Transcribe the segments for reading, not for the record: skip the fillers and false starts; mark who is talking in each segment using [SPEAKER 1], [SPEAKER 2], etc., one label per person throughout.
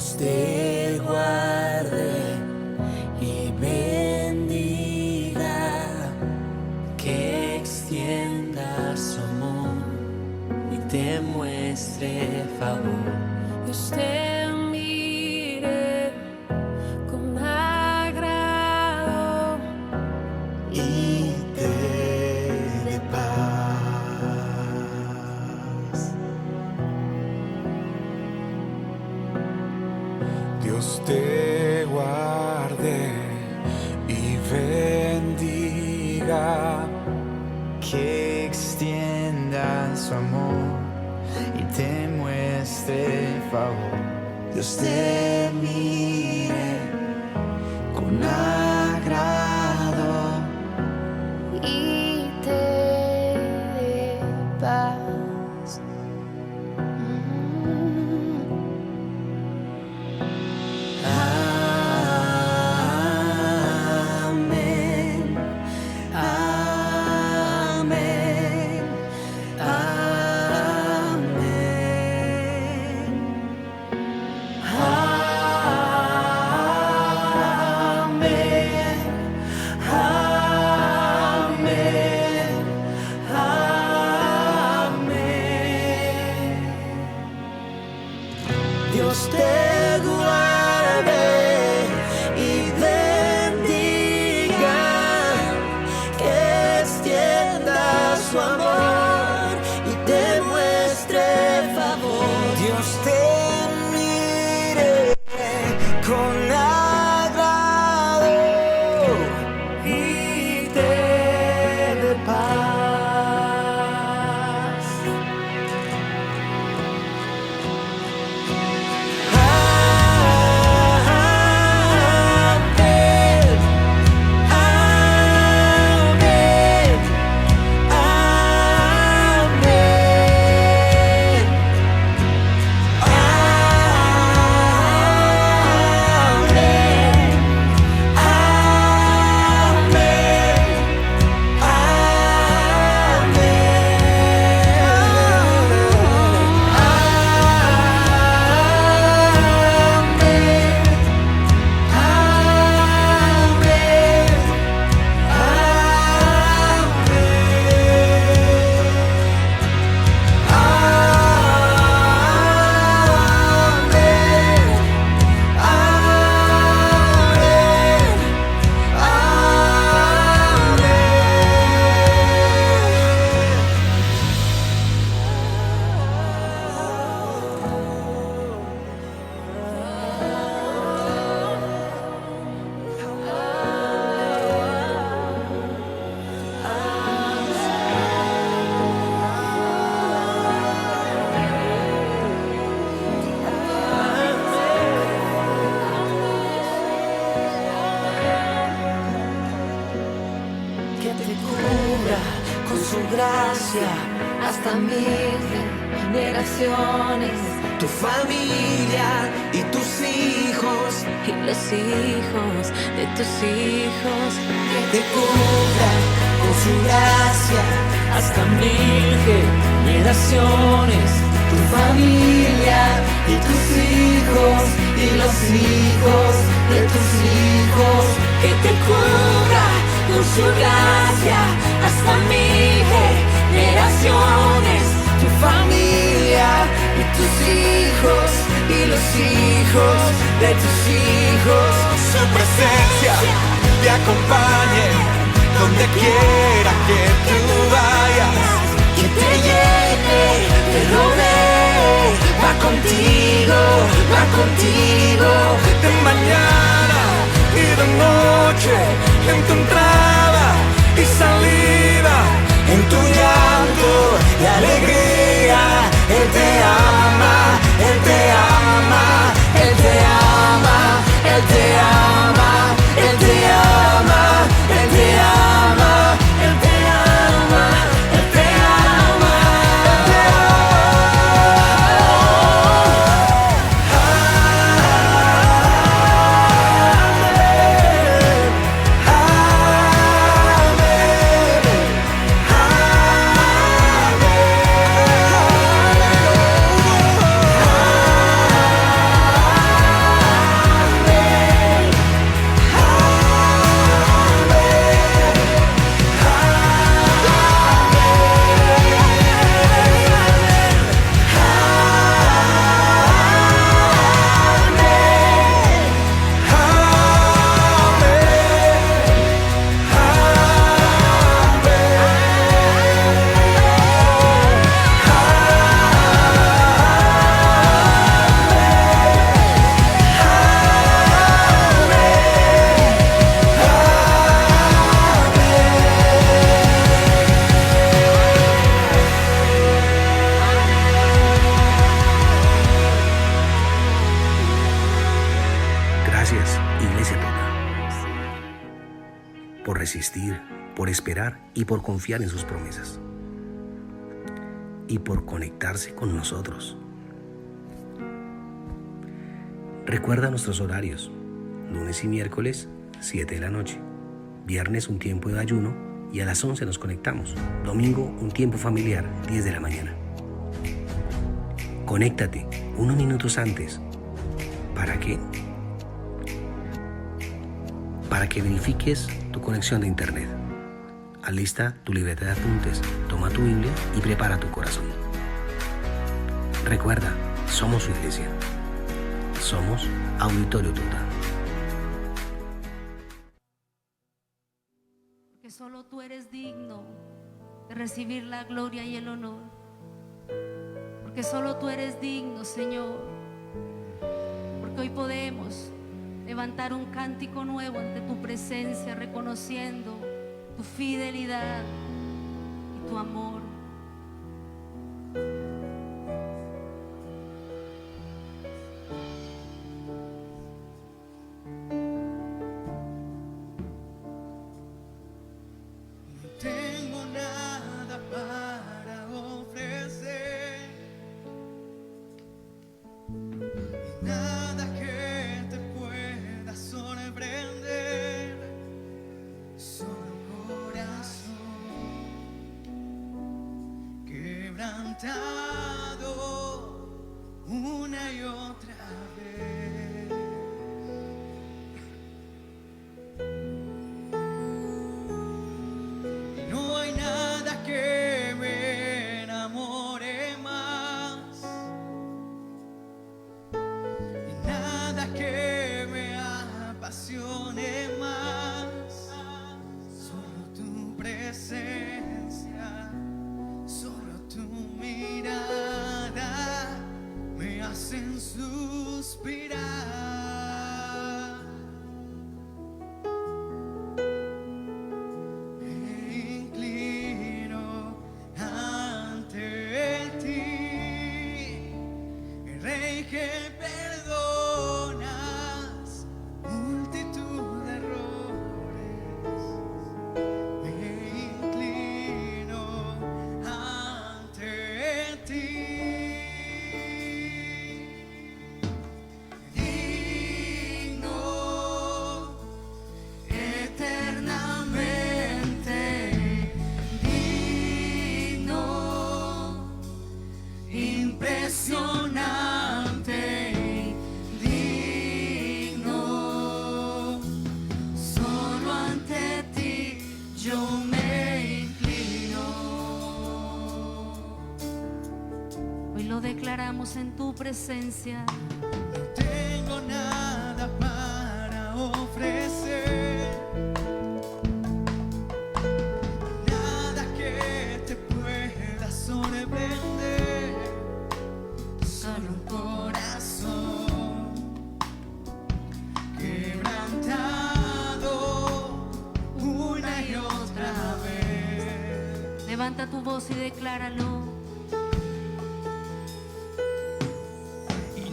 [SPEAKER 1] Dios te guarde y bendiga, que extienda su amor y te muestre favor. Dios te mire con agrado y te dé paz. Dios te guarde y bendiga,
[SPEAKER 2] que extienda su amor y te muestre favor.
[SPEAKER 1] Dios te mire con agrado
[SPEAKER 3] y te dé paz.
[SPEAKER 1] Amén, amén, amén, amén, amén, amén. Dios te guarde y bendiga, que extienda su amor y te muestre favor. Dios te mire con agrado y te dé paz. Amén, amén, amén, que te cubra con su gracia hasta 1000 generaciones, tu familia y tus hijos y los hijos de tus hijos. Que te cubra con su gracia hasta 1000 generaciones, tu familia y tus hijos y los hijos de tus hijos. Que te cubra con su gracia hasta 1000 generaciones, tu familia y tus hijos y los hijos de tus hijos. Su presencia te acompañe donde quiera que tú vayas, que te llene, te rodee, va contigo, de mañana y de noche, en tu entrada y salida, en tu llanto y alegría. Él te ama, Él te ama, Él te ama, Él te ama, Él te ama, Él te ama, Él te ama, Él te ama, Él te ama.
[SPEAKER 4] persistir, por esperar y por confiar en sus promesas. Y por conectarse con nosotros. Recuerda nuestros horarios: lunes y miércoles, 7 de la noche. Viernes, un tiempo de ayuno y a las 11 nos conectamos. Domingo, un tiempo familiar, 10 de la mañana. Conéctate unos minutos antes. ¿Para qué? Para que verifiques tu conexión de internet. Alista tu libreta de apuntes, toma tu Biblia y prepara tu corazón. Recuerda, somos su iglesia. Somos Auditorio Total.
[SPEAKER 5] Porque solo tú eres digno de recibir la gloria y el honor. Porque solo tú eres digno, Señor. Porque hoy podemos levantar un cántico nuevo ante tu presencia, reconociendo tu fidelidad y tu amor.
[SPEAKER 1] No tengo nada para ofrecer, nada que te pueda sorprender, solo corazón quebrantado una y otra vez. No hay nada que me enamore más, y nada que me apasione más. Solo tu presencia, solo tu mirada me hacen suspirar. Que perdonas multitud de errores, me inclino ante ti. Digno, eternamente digno, impresionante.
[SPEAKER 5] Lo declaramos en tu presencia.
[SPEAKER 1] No tengo nada para ofrecer, nada que te pueda sorprender, solo un corazón quebrantado una y otra vez.
[SPEAKER 5] Levanta tu voz y decláralo.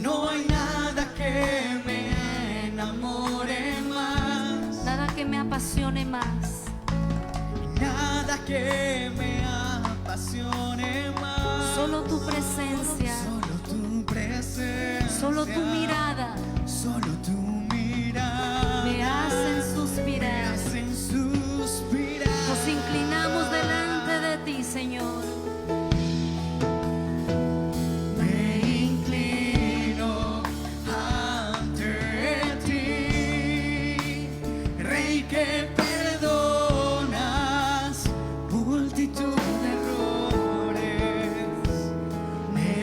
[SPEAKER 1] No hay nada que me enamore más,
[SPEAKER 5] Nada que me apasione más.
[SPEAKER 1] nada que me apasione más.
[SPEAKER 5] Solo tu presencia,
[SPEAKER 1] Solo tu presencia,
[SPEAKER 5] solo tu mirada
[SPEAKER 1] solo tu mirada
[SPEAKER 5] me hacen
[SPEAKER 1] me
[SPEAKER 5] suspirar.
[SPEAKER 1] hacen suspirar.
[SPEAKER 5] Nos inclinamos delante de ti, Señor.
[SPEAKER 1] Me inclino ante ti, Rey que perdonas multitud de errores. Me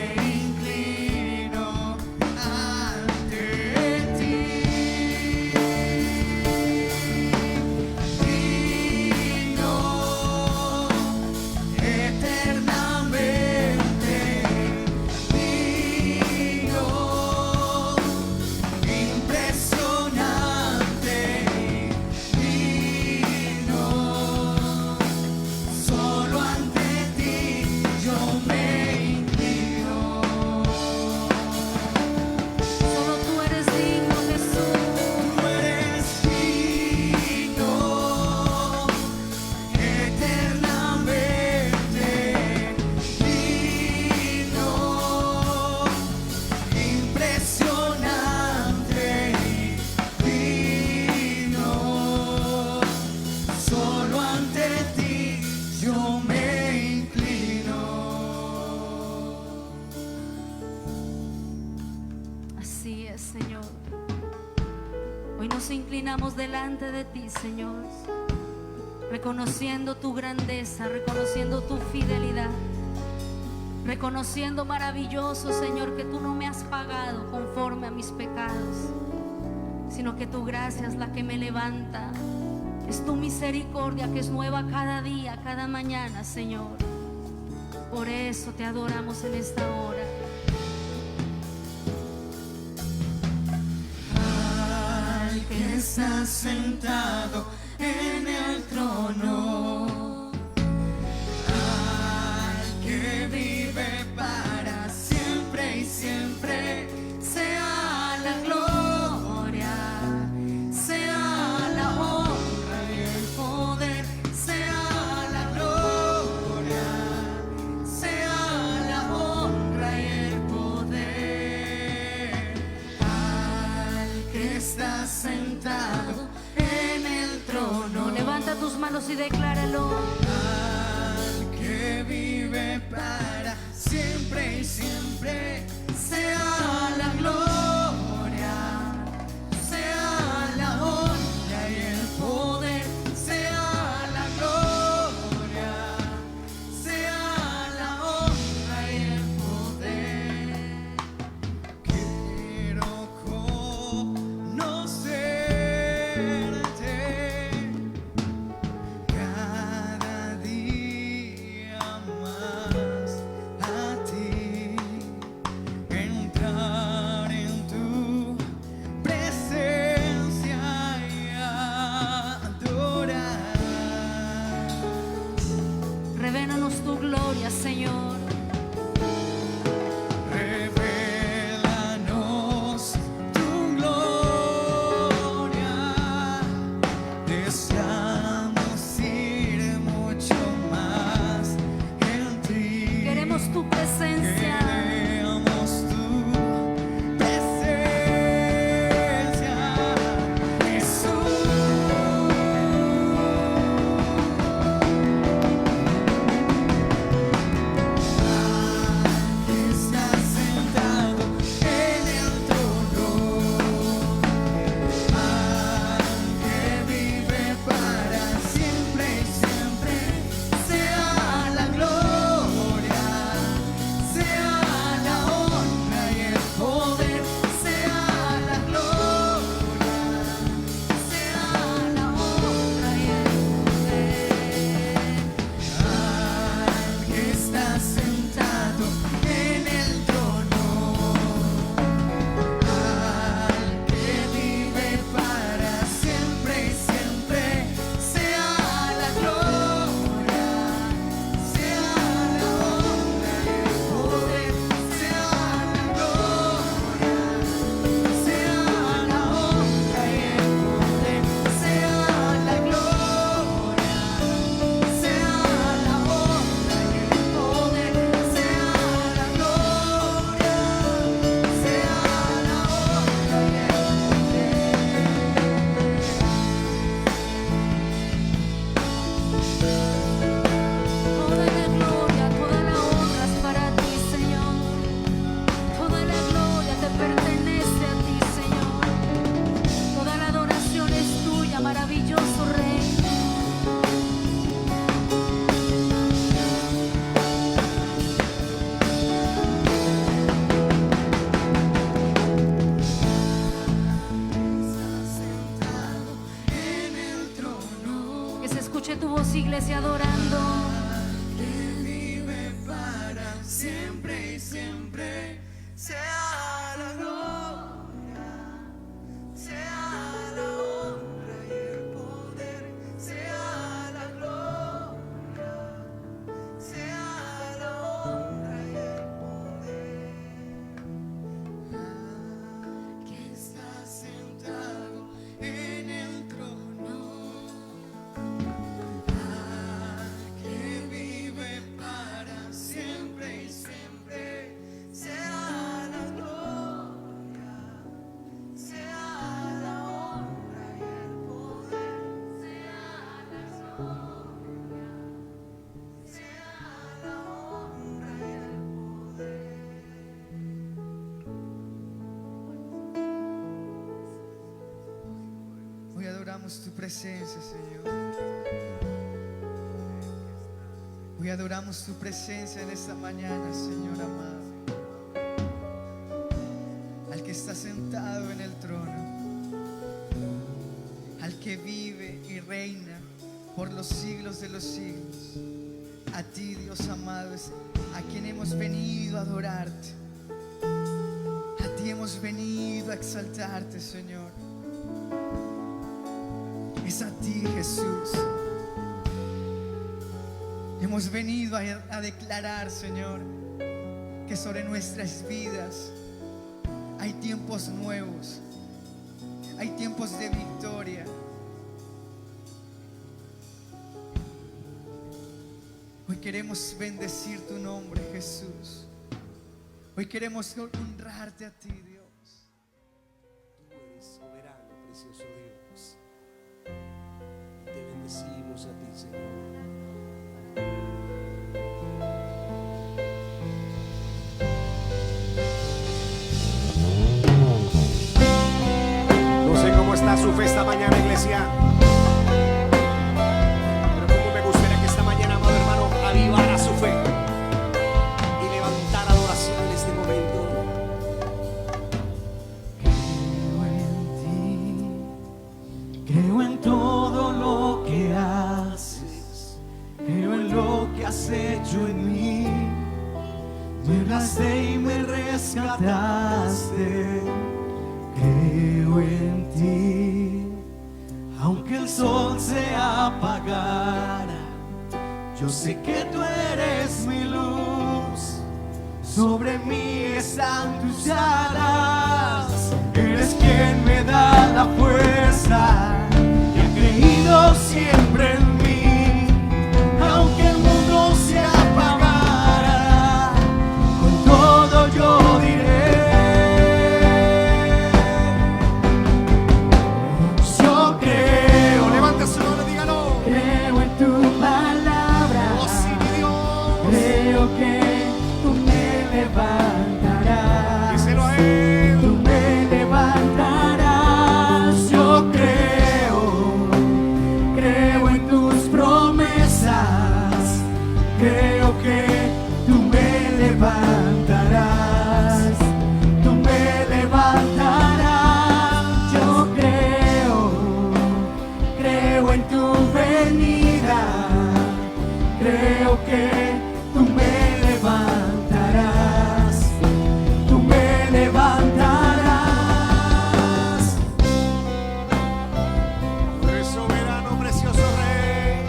[SPEAKER 5] Señor. Hoy nos inclinamos delante de ti, Señor, reconociendo tu grandeza, reconociendo tu fidelidad, reconociendo, maravilloso Señor, que tú no me has pagado conforme a mis pecados, sino que tu gracia es la que me levanta. Es tu misericordia que es nueva cada día, cada mañana, Señor. Por eso te adoramos en esta hora.
[SPEAKER 1] Al que está sentado en el trono, al que vive para siempre y siempre, sea la gloria, sea la honra y el poder, sea la gloria, sea la honra y el poder. Al que está sentado en el trono,
[SPEAKER 5] levanta tus manos y decláralo.
[SPEAKER 1] al que vive para siempre y siempre, sea la gloria, sea la honra y el poder, sea la gloria, sea la honra y el poder. Quiero conocerte cada día más, a ti, entrar en tu presencia y adorar.
[SPEAKER 5] Revélanos tu gloria, Señor.
[SPEAKER 1] Revélanos tu gloria, deseamos ir mucho más en ti.
[SPEAKER 5] Queremos tu presencia.
[SPEAKER 1] Queremos tu presencia, Jesús. Que está sentado en el trono, al que vive para siempre y siempre, sea la gloria, sea la honra y el poder, sea la gloria, sea la honra y el poder. Al que está sentado en el trono, al que vive para siempre y siempre, sea la gloria, sea la honra y el poder, sea la gloria, sea la honra y el poder, sea la gloria, sea la honra y el poder, sea la gloria, sea la honra y el
[SPEAKER 5] Toda la gloria, toda la honra es para ti, Señor. Toda la gloria te pertenece a ti, Señor. Toda la adoración es tuya, maravilloso Rey.
[SPEAKER 1] sentado en el trono,
[SPEAKER 5] Que se escuche tu voz, iglesia, adorando.
[SPEAKER 1] que vive para siempre y siempre, sea la gloria, sea la honra y el poder, sea la gloria, sea la honra y el poder. Que está sentado en el trono,
[SPEAKER 6] adoramos tu presencia, Señor. Hoy adoramos tu presencia en esta mañana, Señor amado. Al que está sentado en el trono, al que vive y reina por los siglos de los siglos. A ti, Dios amado, es a quien hemos venido a adorarte. A ti hemos venido a exaltarte, Señor. Es a ti, Jesús. Hemos venido a declarar, Señor, que sobre nuestras vidas hay tiempos nuevos, hay tiempos de victoria. Hoy queremos bendecir tu nombre, Jesús. Hoy queremos honrarte a ti, Dios.
[SPEAKER 4] Tú eres soberano, precioso Dios. Te bendecimos a ti, Señor. No sé cómo está su fe esta mañana, iglesia, pero como me gustaría que esta mañana, amado hermano, avivara su fe y levantara adoración en este momento.
[SPEAKER 1] Creo en todo lo que haces, creo en lo que has hecho en mí. Me hablaste y me rescataste. Creo en ti, aunque el sol se apagara, yo sé que tú eres mi luz. Sobre mí están tus alas, eres quien me da la fuerza y ha creído siempre en mí. Aunque el mundo se apagara, con todo yo diré. Yo creo, levanta su mano, dígalo. Creo en tu palabra. Oh, sí, mi Dios. Creo que tú me levantarás. Díselo a él. Tú me levantarás. Yo creo en tus promesas. Creo que tú me levantarás. Tú me levantarás. Yo creo en tu venida. Creo que tú me levantarás. Tú me levantarás. Tú eres soberano, precioso Rey.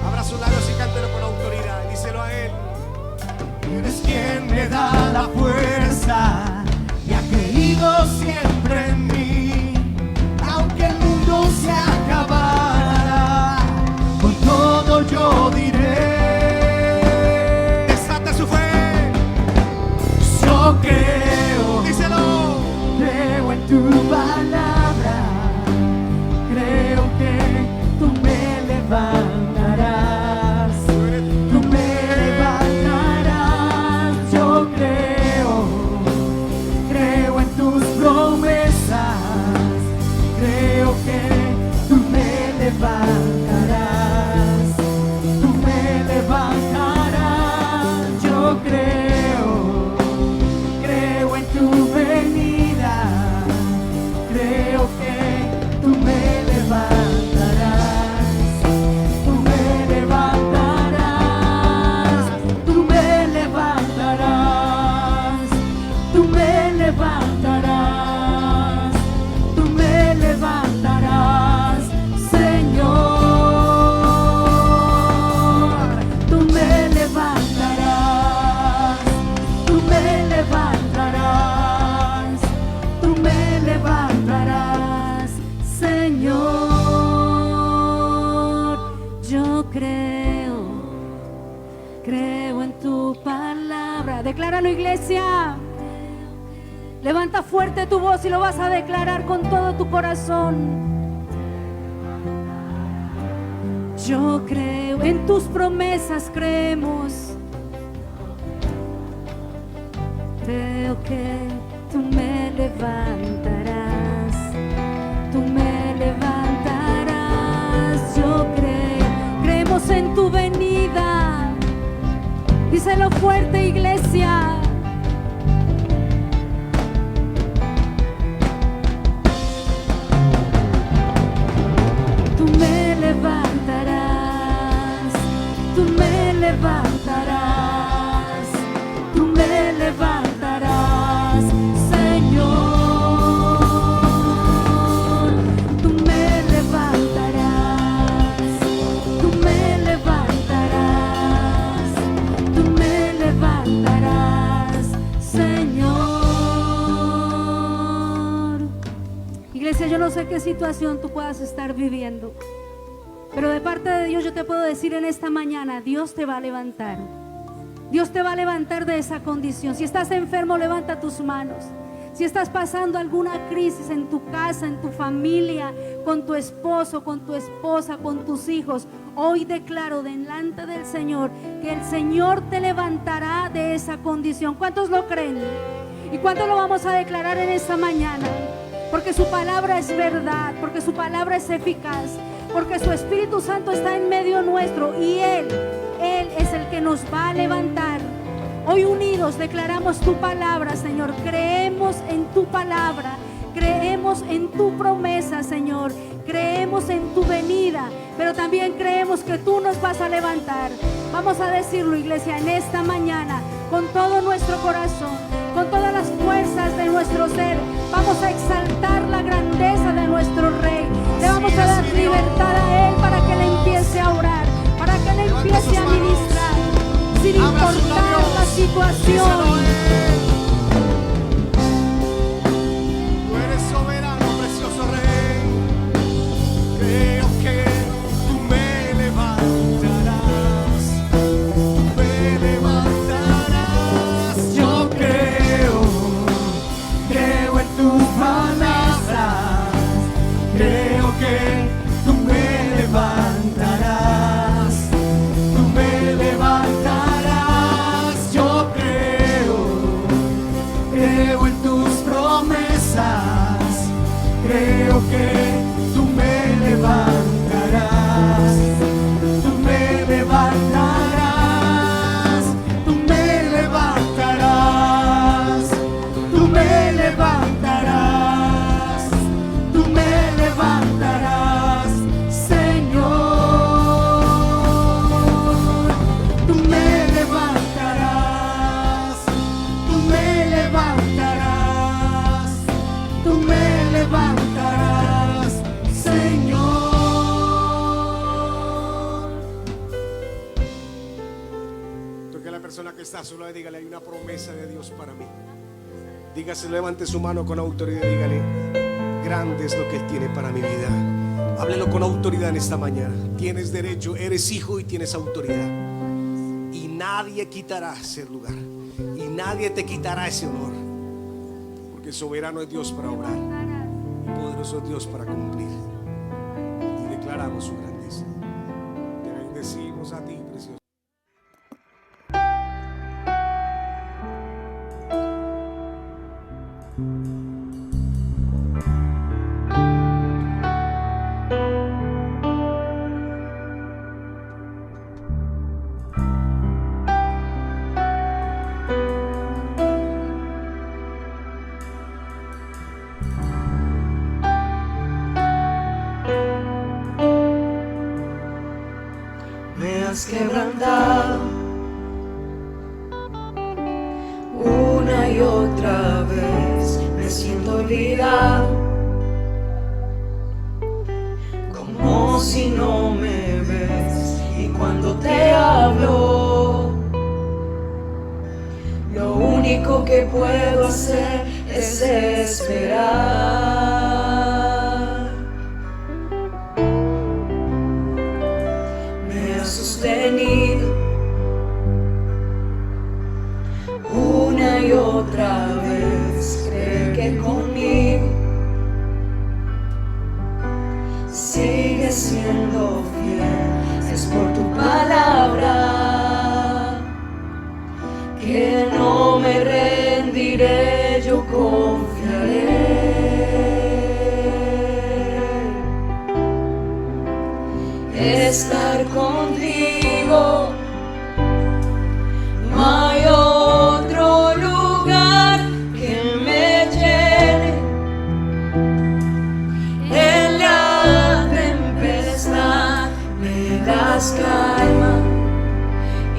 [SPEAKER 1] Abra sus labios y cántelo con autoridad. Díselo a él. Eres quien me da la fuerza y ha creído siempre en mí. Aunque el mundo se acabara, con todo yo diré. Desata su fe. Yo creo, díselo. Creo en tu palabra. Creo que tú me levantarás. Tú me levantarás. Yo creo en tus promesas. Creo que tú me levantarás. Tú me levantarás. Yo creo en tu venida. Creo que tú me levantarás. Tú me levantarás. Tú me levantarás. Tú me levantarás. Tú me levantarás, Señor. Tú me levantarás. Tú me levantarás. Tú me levantarás, Señor. Yo creo en tu palabra. Decláralo, iglesia. Levanta fuerte tu voz y lo vas a declarar con todo tu corazón. Yo creo en tus promesas, creemos. Creo que
[SPEAKER 5] tú me levantarás, tú me levantarás. Yo creo, creemos en tu venida. Díselo fuerte, iglesia. Tú me levantarás, tú me levantarás, tú me levantarás, Señor. Tú me levantarás, tú me levantarás, tú me levantarás, Señor. Iglesia, yo no sé qué situación tú puedas estar viviendo, pero de parte de Dios yo te puedo decir en esta mañana, Dios te va a levantar. Dios te va a levantar de esa condición. Si estás enfermo, levanta tus manos. Si estás pasando alguna crisis en tu casa, en tu familia, con tu esposo, con tu esposa, con tus hijos, hoy declaro delante del Señor que el Señor te levantará de esa condición. ¿Cuántos lo creen? ¿Y cuántos lo vamos a declarar en esta mañana? Porque su palabra es verdad, porque su palabra es eficaz, porque su Espíritu Santo está en medio nuestro y Él es el que nos va a levantar. Hoy unidos declaramos tu palabra, Señor. Creemos en tu palabra, creemos en tu promesa, Señor. Creemos en tu venida, pero también creemos que tú nos vas a levantar. Vamos a decirlo, iglesia, en esta mañana, con todo nuestro corazón, con todas las fuerzas de nuestro ser. Vamos a exaltar la grandeza de nuestro Rey. Le vamos a dar libertad a Él para que le empiece a orar, para que le empiece a ministrar, sin importar la situación.
[SPEAKER 1] Tú eres soberano, precioso Rey. Creo que tú me levantarás, tú me levantarás. Yo creo en tus palabras. Creo que tú me levantarás, tú me levantarás. Yo creo en tus promesas. Creo que tú me levantarás, tú me levantarás, tú me levantarás, tú me levantarás, tú me levantarás, Señor. Tú me levantarás, tú me levantarás, tú me levantarás, Señor. Toque a la persona que está sola y dígale, hay una promesa de Dios para mí. Dígase, levante su mano con autoridad y dígale, grande es lo que Él tiene para mi vida. Háblelo con autoridad en esta mañana. Tienes derecho, eres hijo y tienes autoridad. Y nadie quitará ese lugar. Y nadie te quitará ese honor. Porque soberano es Dios para obrar. Y poderoso es Dios para cumplir. Y declaramos su grandeza. Te bendecimos a ti, precioso.
[SPEAKER 7] Me has quebrantado una y otra vez. Me siento olvidado, como si no me ves. Y cuando te hablo, lo único que puedo hacer es esperar. Sostenido una y otra vez, cree que conmigo sigue siendo fiel. Es por tu palabra que no me rendiré yo con estar contigo. No hay otro lugar que me llene. En la tempestad me das calma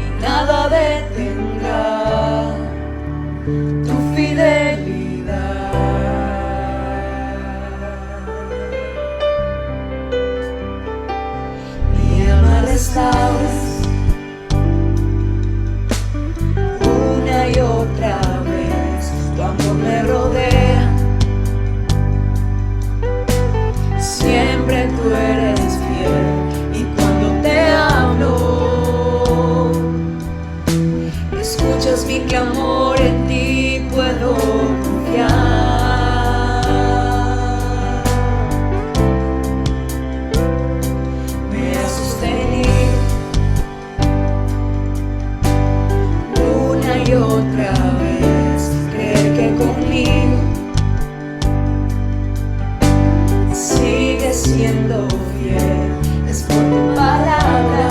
[SPEAKER 7] y nada detendrá tu fidelidad. Mi alma restauras una y otra vez, tu amor me rodea. Siempre tú eres fiel y cuando te hablo, escuchas mi clamor, en ti puedo confiar. Me has sostenido una y otra vez, creer que conmigo sigue siendo fiel, es por tu palabra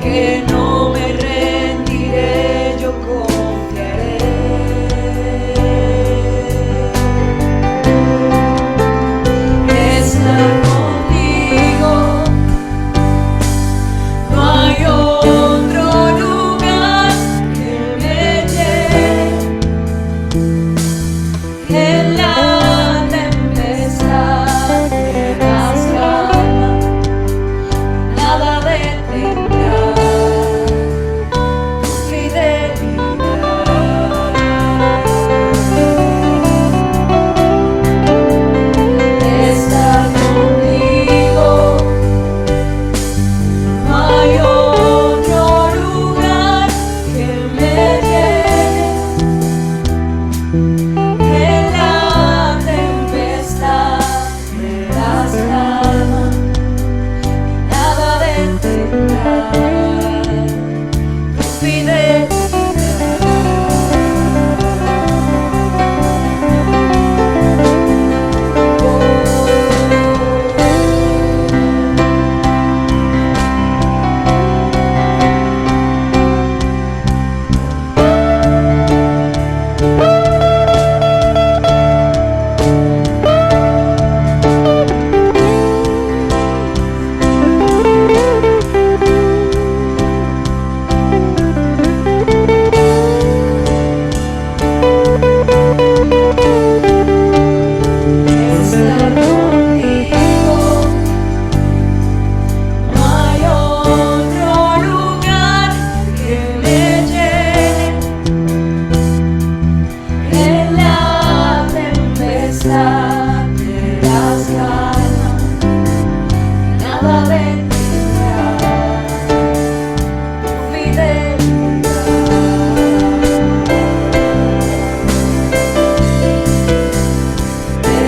[SPEAKER 7] que no me rendiré, yo confiaré. Estar contigo, no hay otro lugar que me llene. En la tempestad me das calma, nada detendrá tu fidelidad. Estar contigo, no hay otro lugar que me llene. En la tempestad me das calma y nada detendrá tu fidelidad. Estar contigo, no hay otro lugar que me llene. En la tempestad me das calma, nada detendrá tu fidelidad.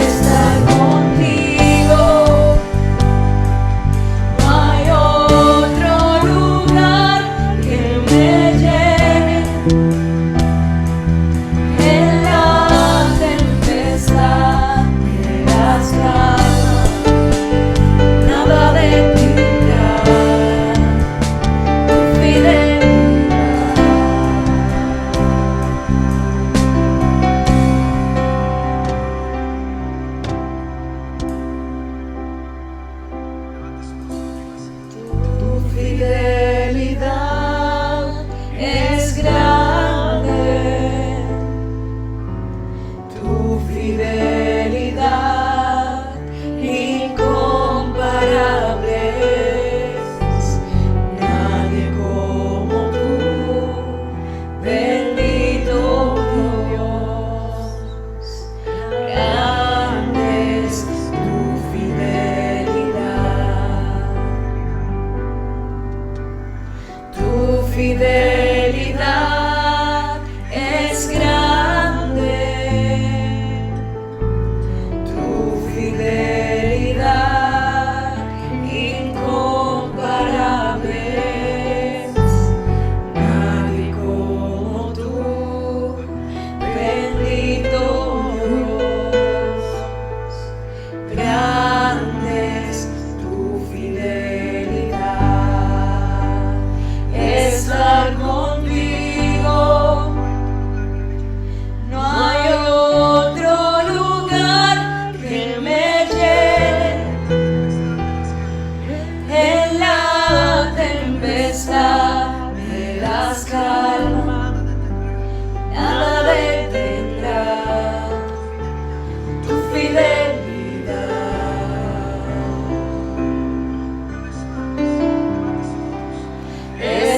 [SPEAKER 7] Estar contigo, no hay otro lugar que me llene. En la tempestad me das calma, nada detendrá tu fidelidad. Tu fidelidad es grande, tu fidelidad incomparable es. Nadie como tú, bendito Dios. Grande es tu fidelidad. Tu fidelidad es grande, tu fidelidad incomparable es. Nadie como tú, bendito Dios. Grande es tu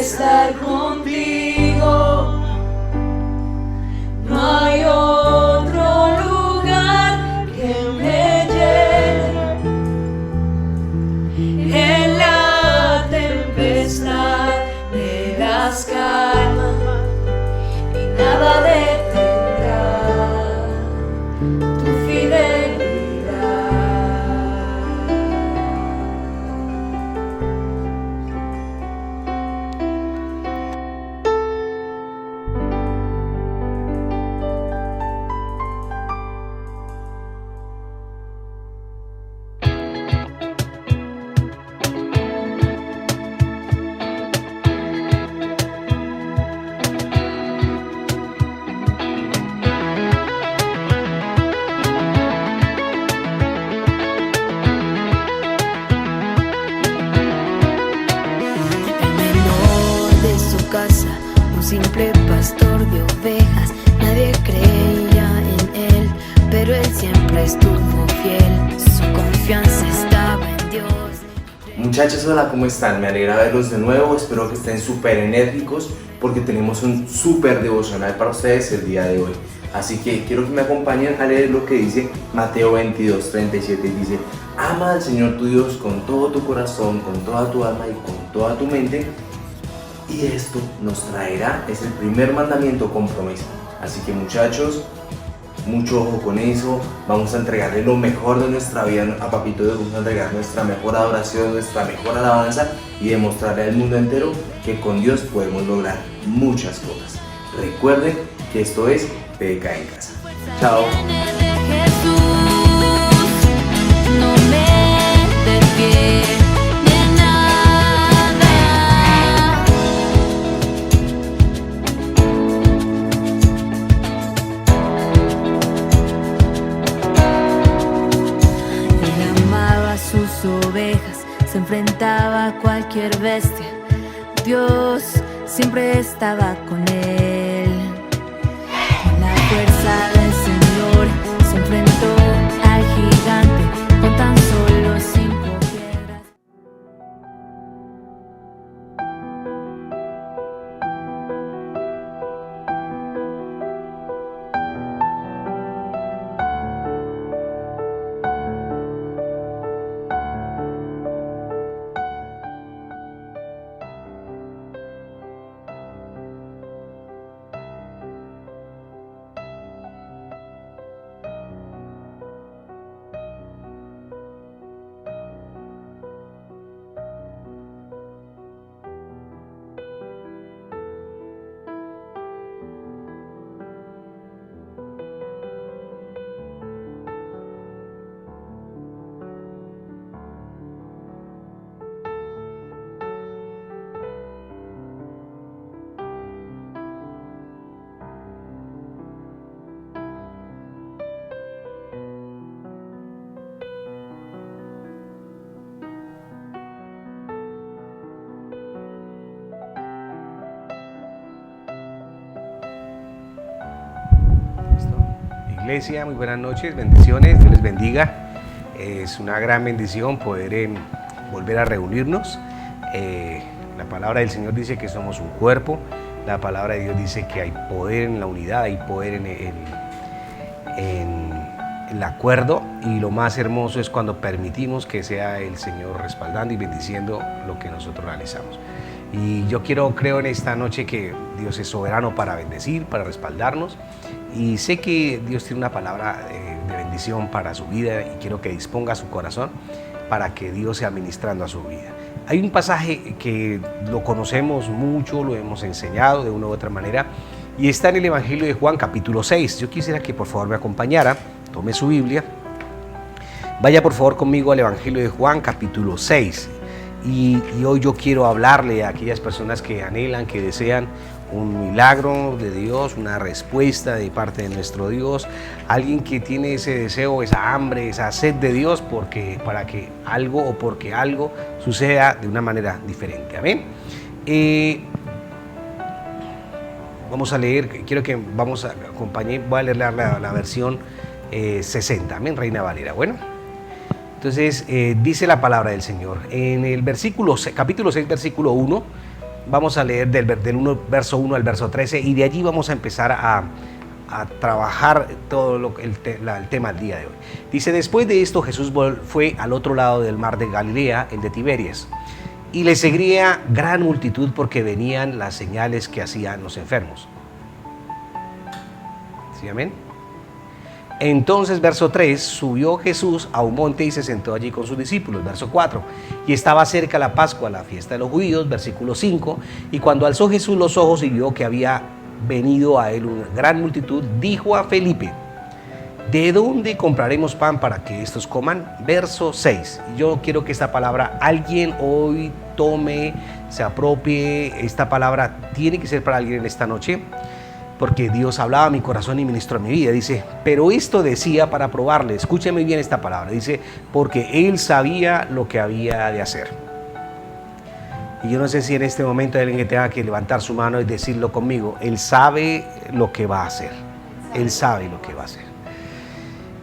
[SPEAKER 7] estar contigo. No hay otro lugar que me llene. En la tempestad de las calmas y nada detendrá tu fidelidad.
[SPEAKER 3] Un simple pastor de ovejas, nadie creía en él, pero él siempre estuvo fiel, su confianza estaba en Dios.
[SPEAKER 8] Muchachos, hola, ¿cómo están? Me alegra verlos de nuevo, espero que estén súper enérgicos porque tenemos un súper devocional para ustedes el día de hoy. Así que quiero que me acompañen a leer lo que dice Mateo 22:37. Dice: ama al Señor tu Dios con todo tu corazón, con toda tu alma y con toda tu mente. Y esto nos traerá, es el primer mandamiento con promesa. Así que muchachos, mucho ojo con eso. Vamos a entregarle lo mejor de nuestra vida a Papito Dios. Vamos a entregar nuestra mejor adoración, nuestra mejor alabanza y demostrarle al mundo entero que con Dios podemos lograr muchas cosas. Recuerden que esto es PDK en casa. Chao.
[SPEAKER 3] No me detiene nada. Él amaba a sus ovejas, se enfrentaba a cualquier bestia. Dios siempre estaba con él. Con la fuerza del Señor se enfrentó al gigante con tan solo 5 piedras.
[SPEAKER 4] Iglesia, muy buenas noches, bendiciones, Dios les bendiga. Es una gran bendición poder volver a reunirnos. La palabra del Señor dice que somos un cuerpo. La palabra de Dios dice que hay poder en la unidad, hay poder en el acuerdo, y lo más hermoso es cuando permitimos que sea el Señor respaldando y bendiciendo lo que nosotros realizamos. Y yo creo en esta noche que Dios es soberano para bendecir, para respaldarnos, y sé que Dios tiene una palabra de bendición para su vida, y quiero que disponga su corazón para que Dios sea ministrando a su vida. Hay un pasaje que lo conocemos mucho, lo hemos enseñado de una u otra manera, y está en el Evangelio de Juan capítulo 6. Yo quisiera que por favor me acompañara, tome su Biblia, vaya por favor conmigo al Evangelio de Juan capítulo 6. Y hoy yo quiero hablarle a aquellas personas que anhelan, que desean un milagro de Dios, una respuesta de parte de nuestro Dios, alguien que tiene ese deseo, esa hambre, esa sed de Dios para que algo o porque algo suceda de una manera diferente. Amén. Vamos a leer, quiero que vamos a acompañar, voy a leer la versión 60, amén, Reina Valera. Bueno, entonces dice la palabra del Señor en el capítulo 6, versículo 1, vamos a leer del verso 1 al verso 13 y de allí vamos a empezar a trabajar todo el tema del día de hoy. Dice: después de esto Jesús fue al otro lado del mar de Galilea, el de Tiberias, y le seguía gran multitud porque venían las señales que hacían los enfermos. ¿Sí, amén? Entonces, verso 3, subió Jesús a un monte y se sentó allí con sus discípulos. Verso 4, y estaba cerca la Pascua, la fiesta de los judíos. Versículo 5, y cuando alzó Jesús los ojos y vio que había venido a él una gran multitud, dijo a Felipe: ¿de dónde compraremos pan para que estos coman? Verso 6, yo quiero que esta palabra alguien hoy tome, se apropie. Esta palabra tiene que ser para alguien en esta noche, porque Dios hablaba a mi corazón y ministró a mi vida. Dice: pero esto decía para probarle. Escúcheme bien esta palabra. Dice: porque él sabía lo que había de hacer. Y yo no sé si en este momento hay alguien que tenga que levantar su mano y decirlo conmigo. Él sabe lo que va a hacer. Él sabe lo que va a hacer.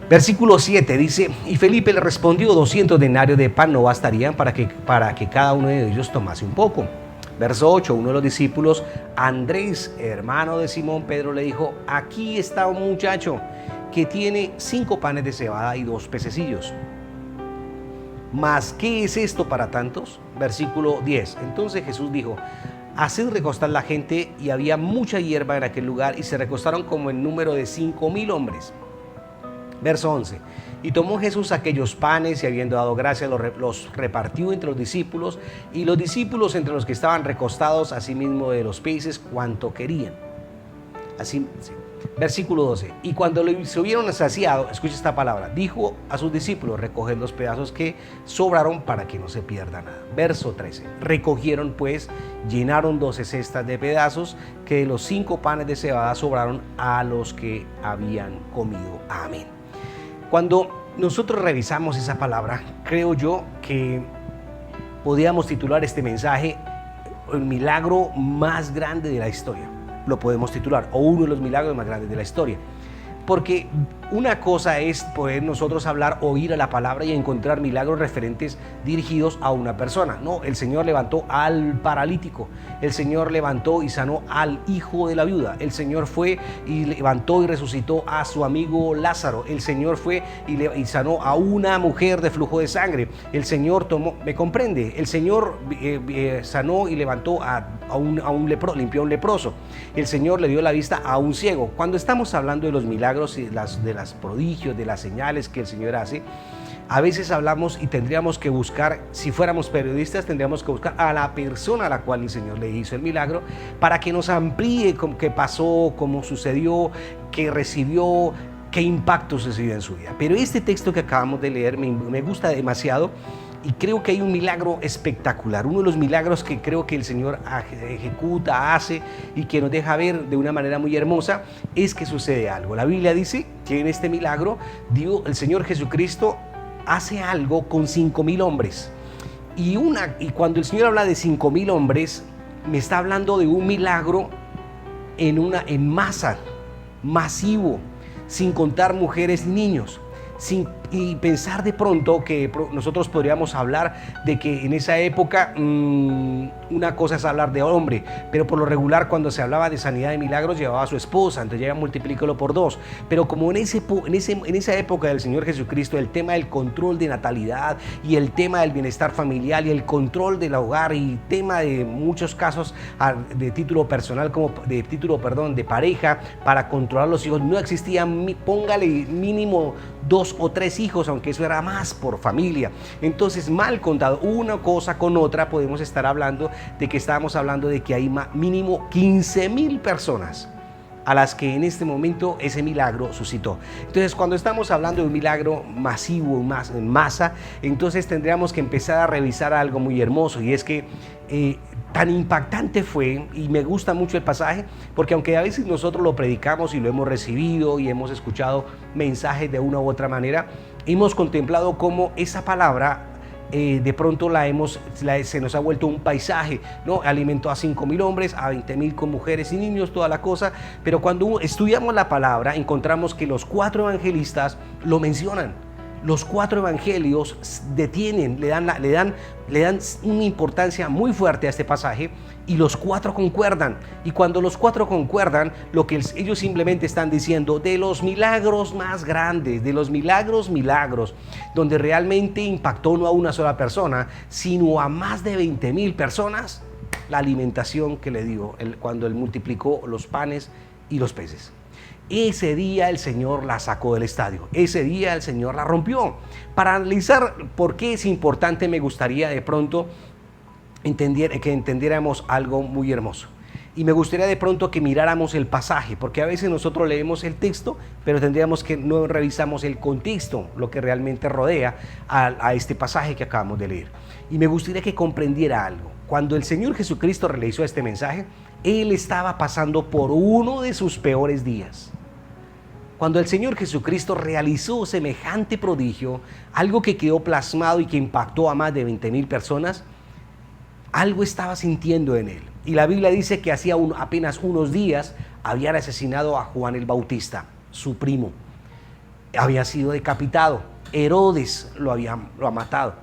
[SPEAKER 4] Versículo 7 dice: y Felipe le respondió: 200 denarios de pan no bastarían para que cada uno de ellos tomase un poco. Verso 8, uno de los discípulos, Andrés, hermano de Simón Pedro, le dijo: aquí está un muchacho que tiene 5 panes de cebada y 2 pececillos. ¿Mas qué es esto para tantos? Versículo 10, entonces Jesús dijo: haced recostar la gente, y había mucha hierba en aquel lugar, y se recostaron como en número de 5,000 hombres. Verso 11, y tomó Jesús aquellos panes y habiendo dado gracias los repartió entre los discípulos, y los discípulos entre los que estaban recostados, asimismo de los peces cuanto querían. Así, sí. Versículo 12, y cuando se hubieron saciado, escucha esta palabra, dijo a sus discípulos: recoged los pedazos que sobraron para que no se pierda nada. Verso 13, recogieron pues, llenaron 12 cestas de pedazos que de los 5 panes de cebada sobraron a los que habían comido. Amén. Cuando nosotros revisamos esa palabra, creo yo que podríamos titular este mensaje el milagro más grande de la historia. Lo podemos titular, o uno de los milagros más grandes de la historia. Porque una cosa es poder nosotros hablar, oír a la palabra y encontrar milagros referentes dirigidos a una persona. No, el Señor levantó al paralítico, el Señor levantó y sanó al hijo de la viuda, el Señor fue y levantó y resucitó a su amigo Lázaro, el Señor fue y sanó a una mujer de flujo de sangre, el Señor tomó, ¿me comprende? El Señor sanó y levantó limpió a un leproso, el Señor le dio la vista a un ciego. Cuando estamos hablando de los milagros y de las prodigios, de las señales que el Señor hace, a veces hablamos y tendríamos que buscar, si fuéramos periodistas, tendríamos que buscar a la persona a la cual el Señor le hizo el milagro para que nos amplíe qué pasó, cómo sucedió, qué recibió, qué impacto sucedió en su vida. Pero este texto que acabamos de leer me gusta demasiado. Y creo que hay un milagro espectacular, uno de los milagros que creo que el Señor ejecuta, hace y que nos deja ver de una manera muy hermosa, es que sucede algo. La Biblia dice que en este milagro el Señor Jesucristo hace algo con 5,000 hombres. Y cuando el Señor habla de 5,000 hombres, me está hablando de un milagro en masa, masivo, sin contar mujeres y niños. Y pensar de pronto que nosotros podríamos hablar de que en esa época una cosa es hablar de hombre, pero por lo regular cuando se hablaba de sanidad de milagros llevaba a su esposa, entonces ya multiplícalo por 2. Pero como en esa época del Señor Jesucristo, el tema del control de natalidad y el tema del bienestar familiar y el control del hogar y tema de muchos casos de título personal de pareja para controlar los hijos, no existían, póngale mínimo 2 o 3 hijos, aunque eso era más por familia. Entonces, mal contado, una cosa con otra, podemos estar hablando de que estábamos hablando de que hay mínimo 15,000 personas a las que en este momento ese milagro suscitó. Entonces, cuando estamos hablando de un milagro masivo, en masa, entonces tendríamos que empezar a revisar algo muy hermoso, y es que tan impactante fue, y me gusta mucho el pasaje, porque aunque a veces nosotros lo predicamos y lo hemos recibido y hemos escuchado mensajes de una u otra manera, hemos contemplado cómo esa palabra de pronto se nos ha vuelto un paisaje, ¿no? Alimentó a 5,000 hombres, a 20,000 con mujeres y niños, toda la cosa. Pero cuando estudiamos la palabra, encontramos que los 4 evangelistas lo mencionan. Los 4 evangelios detienen, le dan una importancia muy fuerte a este pasaje, y los 4 concuerdan. Y cuando los 4 concuerdan, lo que ellos simplemente están diciendo, de los milagros más grandes, de los milagros, donde realmente impactó no a una sola persona, sino a más de 20,000 personas, la alimentación que le dio cuando él multiplicó los panes y los peces. Ese día el Señor la sacó del estadio, ese día el Señor la rompió. Para analizar por qué es importante, me gustaría de pronto que entendiéramos algo muy hermoso. Y me gustaría de pronto que miráramos el pasaje, porque a veces nosotros leemos el texto, pero tendríamos que no revisamos el contexto, lo que realmente rodea a este pasaje que acabamos de leer. Y me gustaría que comprendiera algo. Cuando el Señor Jesucristo realizó este mensaje, Él estaba pasando por uno de sus peores días. Cuando el Señor Jesucristo realizó semejante prodigio, algo que quedó plasmado y que impactó a más de 20,000 personas, algo estaba sintiendo en Él. Y la Biblia dice que hacía apenas unos días habían asesinado a Juan el Bautista, su primo. Había sido decapitado. Herodes lo ha matado.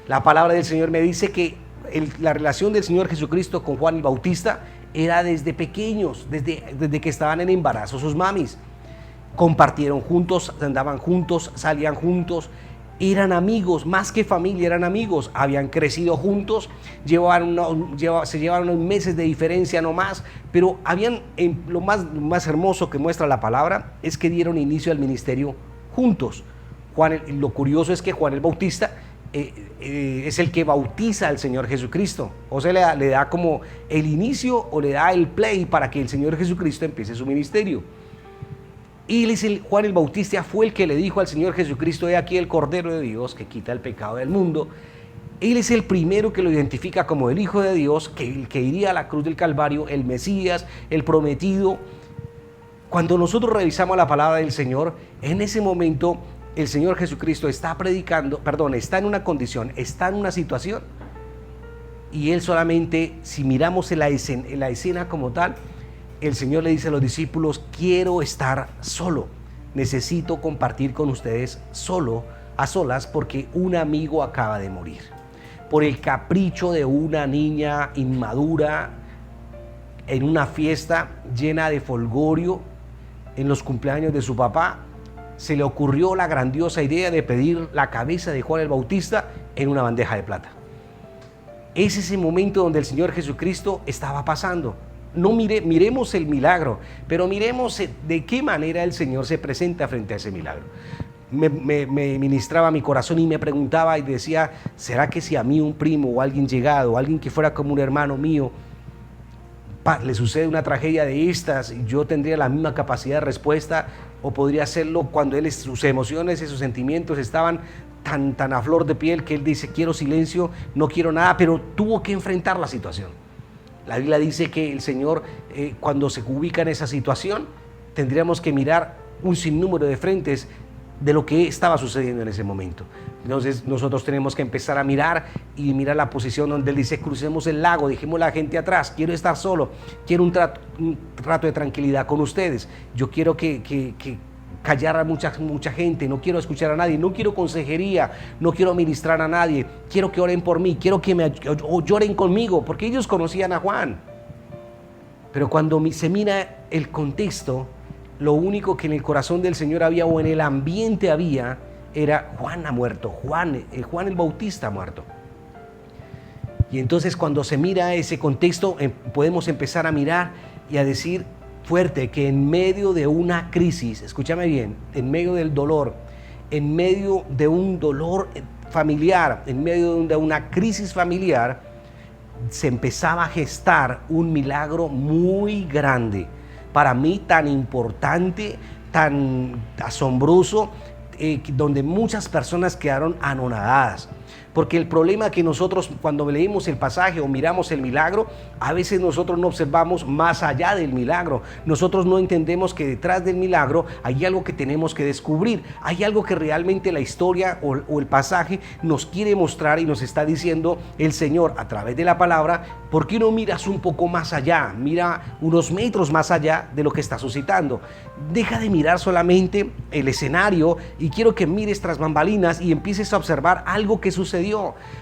[SPEAKER 4] La palabra del Señor me dice que la relación del Señor Jesucristo con Juan el Bautista era desde pequeños, desde que estaban en embarazo sus mamis. Compartieron juntos, andaban juntos, salían juntos, eran amigos, más que familia, eran amigos, habían crecido juntos, se llevaban unos meses de diferencia no más, pero lo más hermoso que muestra la palabra es que dieron inicio al ministerio juntos. Lo curioso es que Juan el Bautista es el que bautiza al Señor Jesucristo, o sea, le da como el inicio o le da el play para que el Señor Jesucristo empiece su ministerio. Y Juan el Bautista fue el que le dijo al Señor Jesucristo: he aquí el Cordero de Dios que quita el pecado del mundo. Él es el primero que lo identifica como el Hijo de Dios, que iría a la cruz del Calvario, el Mesías, el prometido. Cuando nosotros revisamos la palabra del Señor, en ese momento el Señor Jesucristo está está en una condición, está en una situación, y Él solamente, si miramos en la escena como tal, el Señor le dice a los discípulos: quiero estar solo, necesito compartir con ustedes a solas, porque un amigo acaba de morir. Por el capricho de una niña inmadura en una fiesta llena de folgorio en los cumpleaños de su papá, se le ocurrió la grandiosa idea de pedir la cabeza de Juan el Bautista en una bandeja de plata. Es ese momento donde el Señor Jesucristo estaba pasando. No miremos el milagro, pero miremos de qué manera el Señor se presenta frente a ese milagro. Me ministraba mi corazón y me preguntaba y decía: ¿será que si a mí un primo o alguien llegado, alguien que fuera como un hermano mío, le sucede una tragedia de estas, yo tendría la misma capacidad de respuesta, o podría hacerlo cuando sus emociones y sus sentimientos estaban tan a flor de piel que él dice: quiero silencio, no quiero nada, pero tuvo que enfrentar la situación? La Biblia dice que el Señor, cuando se ubica en esa situación, tendríamos que mirar un sinnúmero de frentes de lo que estaba sucediendo en ese momento. Entonces nosotros tenemos que empezar a mirar la posición donde Él dice: crucemos el lago, dejemos la gente atrás, quiero estar solo, quiero un rato de tranquilidad con ustedes, yo quiero que callar a mucha gente, no quiero escuchar a nadie, no quiero consejería, no quiero ministrar a nadie, quiero que oren por mí, quiero que lloren conmigo, porque ellos conocían a Juan. Pero cuando se mira el contexto, lo único que en el corazón del Señor había, o en el ambiente había, era: Juan ha muerto, Juan el Bautista ha muerto. Y entonces cuando se mira ese contexto, podemos empezar a mirar y a decir fuerte que en medio de una crisis, escúchame bien, en medio del dolor, en medio de un dolor familiar, en medio de una crisis familiar, se empezaba a gestar un milagro muy grande, para mí tan importante, tan asombroso, donde muchas personas quedaron anonadadas. Porque el problema es que nosotros cuando leímos el pasaje o miramos el milagro, a veces nosotros no observamos más allá del milagro. Nosotros no entendemos que detrás del milagro hay algo que tenemos que descubrir. Hay algo que realmente la historia o el pasaje nos quiere mostrar y nos está diciendo el Señor a través de la palabra. ¿Por qué no miras un poco más allá? Mira unos metros más allá de lo que está suscitando. Deja de mirar solamente el escenario y quiero que mires tras bambalinas y empieces a observar algo que sucedió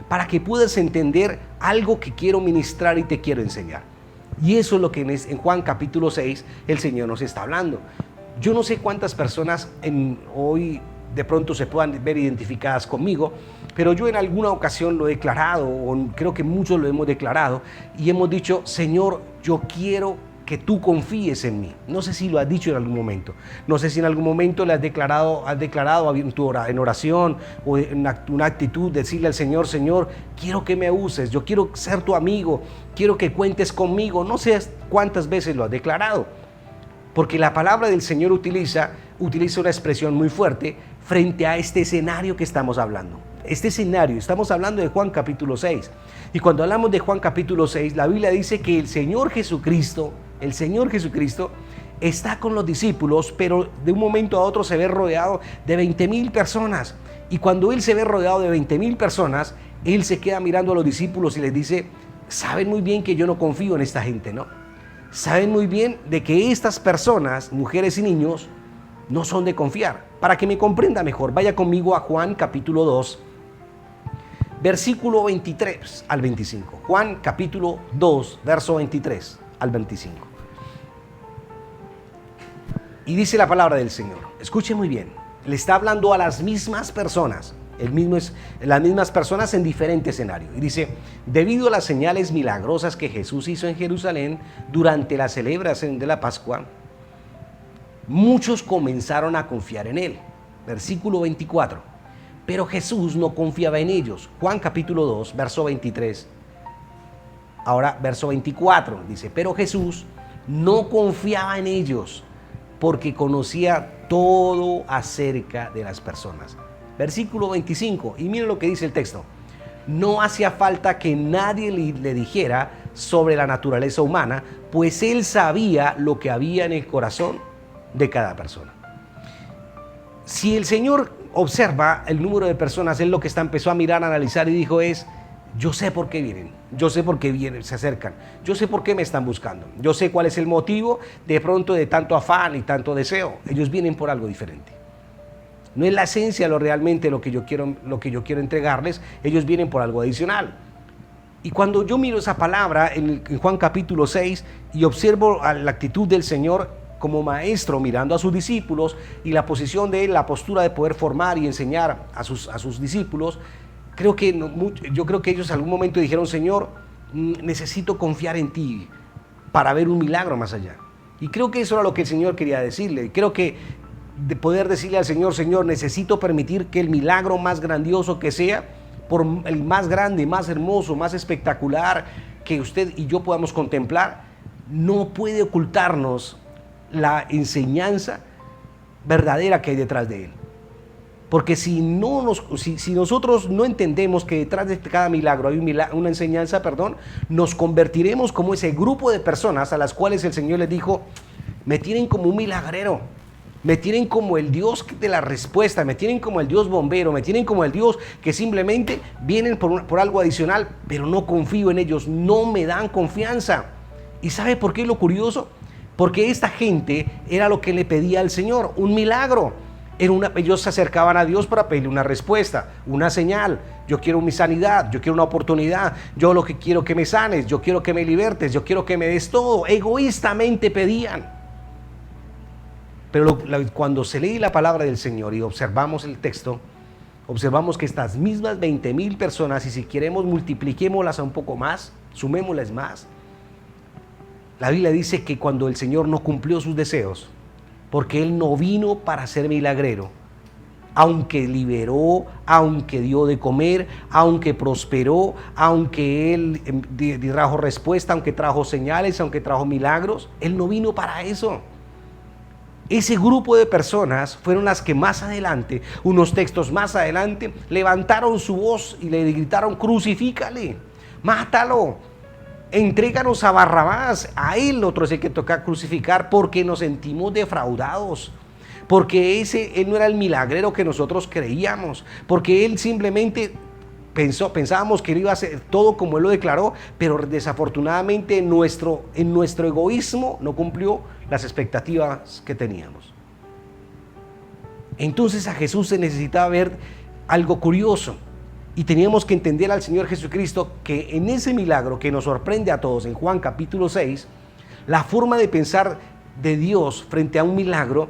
[SPEAKER 4] para que puedas entender algo que quiero ministrar y te quiero enseñar. Y eso es lo que en Juan capítulo 6 el Señor nos está hablando. Yo no sé cuántas personas hoy de pronto se puedan ver identificadas conmigo, pero yo en alguna ocasión lo he declarado, o creo que muchos lo hemos declarado, y hemos dicho: Señor, yo quiero que tú confíes en mí. No sé si lo has dicho en algún momento, no sé si en algún momento le has declarado en oración o en una actitud, decirle al Señor: Señor, quiero que me uses, yo quiero ser tu amigo, quiero que cuentes conmigo. No sé cuántas veces lo has declarado, porque la palabra del Señor utiliza una expresión muy fuerte frente a este escenario que estamos hablando. Este escenario, estamos hablando de Juan capítulo 6. Y cuando hablamos de Juan capítulo 6, la Biblia dice que el Señor Jesucristo está con los discípulos, pero de un momento a otro se ve rodeado de 20,000 personas. Y cuando Él se ve rodeado de 20,000 personas, Él se queda mirando a los discípulos y les dice: saben muy bien que yo no confío en esta gente, ¿no? Saben muy bien de que estas personas, mujeres y niños, no son de confiar. Para que me comprenda mejor, vaya conmigo a Juan capítulo 2, versículo 23 al 25. Juan capítulo 2, verso 23 al 25. Y dice la palabra del Señor. Escuche muy bien. Le está hablando a las mismas personas. Las mismas personas en diferente escenario. Y dice: debido a las señales milagrosas que Jesús hizo en Jerusalén durante la celebración de la Pascua, muchos comenzaron a confiar en Él. Versículo 24. Pero Jesús no confiaba en ellos. Juan capítulo 2, verso 23. Ahora, verso 24. Dice: pero Jesús no confiaba en ellos porque conocía todo acerca de las personas. Versículo 25. Y miren lo que dice el texto. No hacía falta que nadie le dijera sobre la naturaleza humana, pues Él sabía lo que había en el corazón de cada persona. Si el Señor observa el número de personas, Él lo que empezó a mirar, a analizar y dijo es: yo sé por qué vienen, yo sé por qué vienen, se acercan, yo sé por qué me están buscando, yo sé cuál es el motivo de pronto de tanto afán y tanto deseo. Ellos vienen por algo diferente. No es la esencia realmente lo que yo quiero entregarles, ellos vienen por algo adicional. Y cuando yo miro esa palabra en Juan capítulo 6 y observo la actitud del Señor como maestro mirando a sus discípulos y la posición de Él, la postura de poder formar y enseñar a sus discípulos, yo creo que ellos en algún momento dijeron: Señor, necesito confiar en ti para ver un milagro más allá. Y creo que eso era lo que el Señor quería decirle. Y creo que de poder decirle al Señor: Señor, necesito permitir que el milagro más grandioso que sea, por el más grande, más hermoso, más espectacular que usted y yo podamos contemplar, no puede ocultarnos la enseñanza verdadera que hay detrás de él. Porque si nosotros no entendemos que detrás de cada milagro hay una enseñanza, nos convertiremos como ese grupo de personas a las cuales el Señor les dijo: me tienen como un milagrero, me tienen como el Dios de la respuesta, me tienen como el Dios bombero, me tienen como el Dios que simplemente vienen por algo adicional, pero no confío en ellos, no me dan confianza. ¿Y sabe por qué es lo curioso? Porque esta gente era lo que le pedía al Señor, un milagro. Ellos se acercaban a Dios para pedirle una respuesta, una señal. Yo quiero mi sanidad, yo quiero una oportunidad, yo lo que quiero que me sanes, yo quiero que me libertes, yo quiero que me des todo. Egoístamente pedían. Pero cuando se lee la palabra del Señor y observamos el texto, observamos que estas mismas 20,000 personas, y si queremos multipliquémoslas a un poco más, sumémoslas más. La Biblia dice que cuando el Señor no cumplió sus deseos, porque Él no vino para ser milagrero, aunque liberó, aunque dio de comer, aunque prosperó, aunque Él trajo respuesta, aunque trajo señales, aunque trajo milagros, Él no vino para eso. Ese grupo de personas fueron las que más adelante, unos textos más adelante, levantaron su voz y le gritaron: crucifícale, mátalo, entréganos a Barrabás. A él nosotros hay que tocar crucificar, porque nos sentimos defraudados, porque él no era el milagrero que nosotros creíamos, porque él simplemente pensábamos que él iba a hacer todo como él lo declaró, pero desafortunadamente en nuestro egoísmo no cumplió las expectativas que teníamos. Entonces a Jesús se necesitaba ver algo curioso, y teníamos que entender al Señor Jesucristo que en ese milagro que nos sorprende a todos en Juan capítulo 6, la forma de pensar de Dios frente a un milagro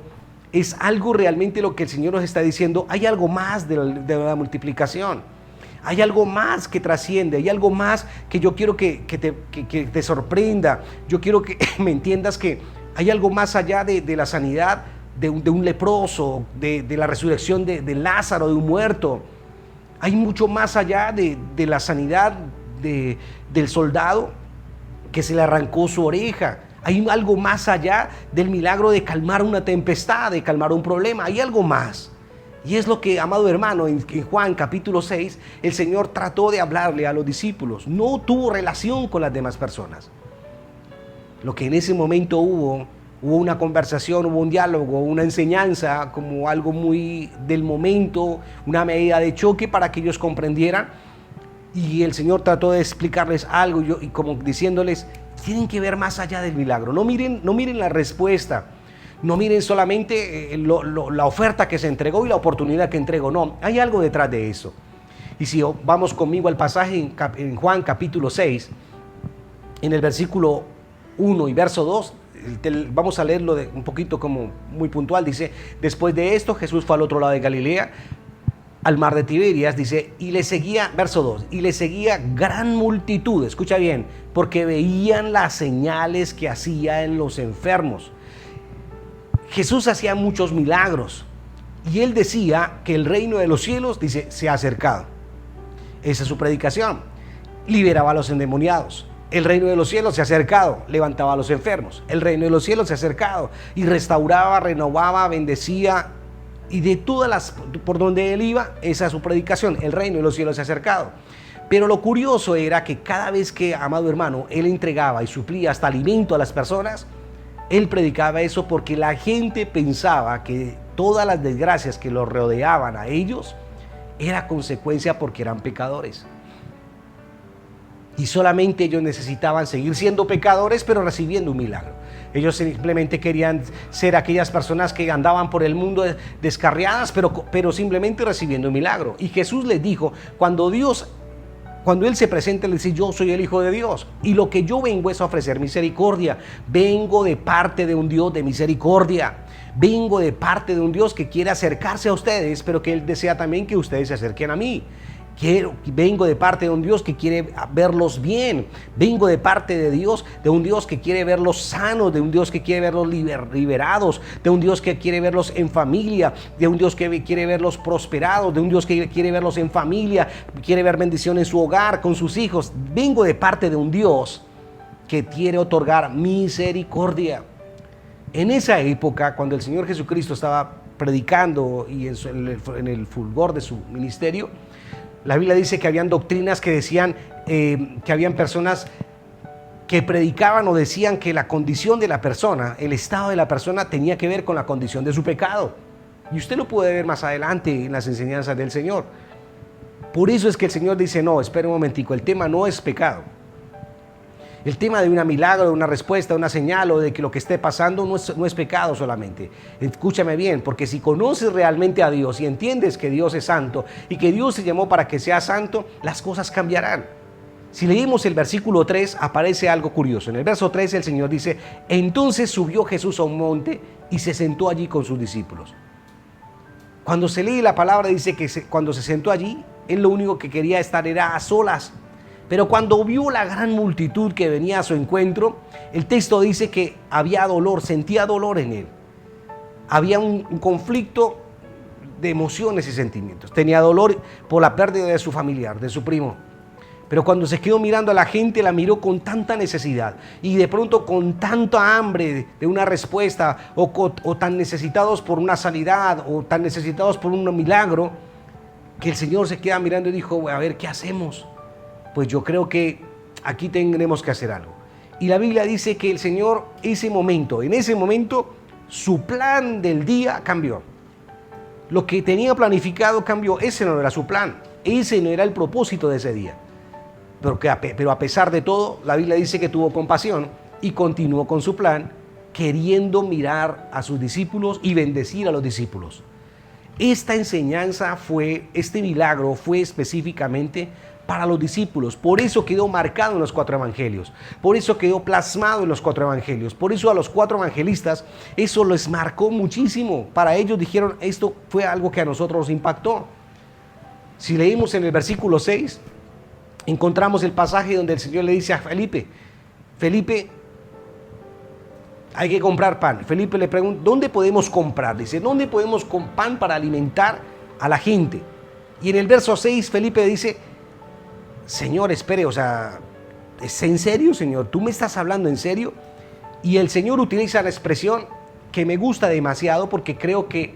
[SPEAKER 4] es algo realmente lo que el Señor nos está diciendo. Hay algo más de la multiplicación, hay algo más que trasciende, hay algo más que yo quiero que te sorprenda. Yo quiero que me entiendas que hay algo más allá de la sanidad de un leproso, de la resurrección de Lázaro, de un muerto. Hay mucho más allá de la sanidad del soldado que se le arrancó su oreja. Hay algo más allá del milagro de calmar una tempestad, de calmar un problema. Hay algo más. Y es lo que, amado hermano, en Juan capítulo 6, el Señor trató de hablarle a los discípulos. No tuvo relación con las demás personas. Lo que en ese momento hubo una conversación, hubo un diálogo, una enseñanza, como algo muy del momento, una medida de choque para que ellos comprendieran. Y el Señor trató de explicarles algo, y como diciéndoles: tienen que ver más allá del milagro. No miren la respuesta, no miren solamente la oferta que se entregó y la oportunidad que entregó. No, hay algo detrás de eso. Y si vamos conmigo al pasaje en Juan capítulo 6, en el versículo 1 y verso 2, vamos a leerlo un poquito como muy puntual. Dice: después de esto Jesús fue al otro lado de Galilea, al mar de Tiberias, dice, y le seguía, verso 2, y le seguía gran multitud, escucha bien, porque veían las señales que hacía en los enfermos. Jesús hacía muchos milagros, y él decía que el reino de los cielos, dice, se ha acercado. Esa es su predicación. Liberaba a los endemoniados. El reino de los cielos se ha acercado, levantaba a los enfermos. El reino de los cielos se ha acercado y restauraba, renovaba, bendecía. Y de todas por donde él iba, esa es su predicación: el reino de los cielos se ha acercado. Pero lo curioso era que cada vez que, amado hermano, él entregaba y suplía hasta alimento a las personas, él predicaba eso porque la gente pensaba que todas las desgracias que los rodeaban a ellos era consecuencia porque eran pecadores. Y solamente ellos necesitaban seguir siendo pecadores, pero recibiendo un milagro. Ellos simplemente querían ser aquellas personas que andaban por el mundo descarriadas, pero simplemente recibiendo un milagro. Y Jesús les dijo, cuando Él se presenta, le dice: yo soy el Hijo de Dios, y lo que yo vengo es a ofrecer misericordia. Vengo de parte de un Dios de misericordia. Vengo de parte de un Dios que quiere acercarse a ustedes, pero que Él desea también que ustedes se acerquen a mí. Vengo de parte de un Dios que quiere verlos bien. Vengo de parte de Dios, de un Dios que quiere verlos sanos, de un Dios que quiere verlos liberados, de un Dios que quiere verlos en familia, de un Dios que quiere verlos prosperados, de un Dios que quiere verlos en familia, quiere ver bendición en su hogar, con sus hijos. Vengo de parte de un Dios que quiere otorgar misericordia. En esa época, cuando el Señor Jesucristo estaba predicando y en el fulgor de su ministerio, la Biblia dice que habían doctrinas que decían que habían personas que predicaban o decían que la condición de la persona, el estado de la persona, tenía que ver con la condición de su pecado. Y usted lo puede ver más adelante en las enseñanzas del Señor. Por eso es que el Señor dice: no, espera un momentico, el tema no es pecado. El tema de un milagro, de una respuesta, de una señal o de que lo que esté pasando no es pecado solamente. Escúchame bien, porque si conoces realmente a Dios y entiendes que Dios es santo y que Dios se llamó para que sea santo, las cosas cambiarán. Si leímos el versículo 3, aparece algo curioso. En el verso 3 el Señor dice: entonces subió Jesús a un monte y se sentó allí con sus discípulos. Cuando se lee la palabra dice que cuando se sentó allí, él lo único que quería estar era a solas. Pero cuando vio la gran multitud que venía a su encuentro, el texto dice que había dolor, sentía dolor en él. Había un conflicto de emociones y sentimientos. Tenía dolor por la pérdida de su familiar, de su primo. Pero cuando se quedó mirando a la gente, la miró con tanta necesidad y de pronto con tanta hambre de una respuesta o tan necesitados por una sanidad o tan necesitados por un milagro, que el Señor se queda mirando y dijo, a ver, ¿qué hacemos? Pues yo creo que aquí tendremos que hacer algo. Y la Biblia dice que el Señor, en ese momento, su plan del día cambió. Lo que tenía planificado cambió. Ese no era su plan, ese no era el propósito de ese día. Pero a pesar de todo, la Biblia dice que tuvo compasión y continuó con su plan, queriendo mirar a sus discípulos y bendecir a los discípulos. Esta enseñanza este milagro fue específicamente para los discípulos. Por eso quedó marcado en los 4 evangelios. Por eso quedó plasmado en los 4 evangelios. Por eso a los 4 evangelistas eso les marcó muchísimo. Para ellos dijeron, esto fue algo que a nosotros nos impactó. Si leímos en el versículo 6, encontramos el pasaje donde el Señor le dice a Felipe, hay que comprar pan. Felipe le pregunta, ¿dónde podemos comprar? Dice, ¿dónde podemos comprar pan para alimentar a la gente? Y en el verso 6, Felipe dice, Señor, espere, ¿es en serio, Señor? ¿Tú me estás hablando en serio? Y el Señor utiliza la expresión que me gusta demasiado porque creo que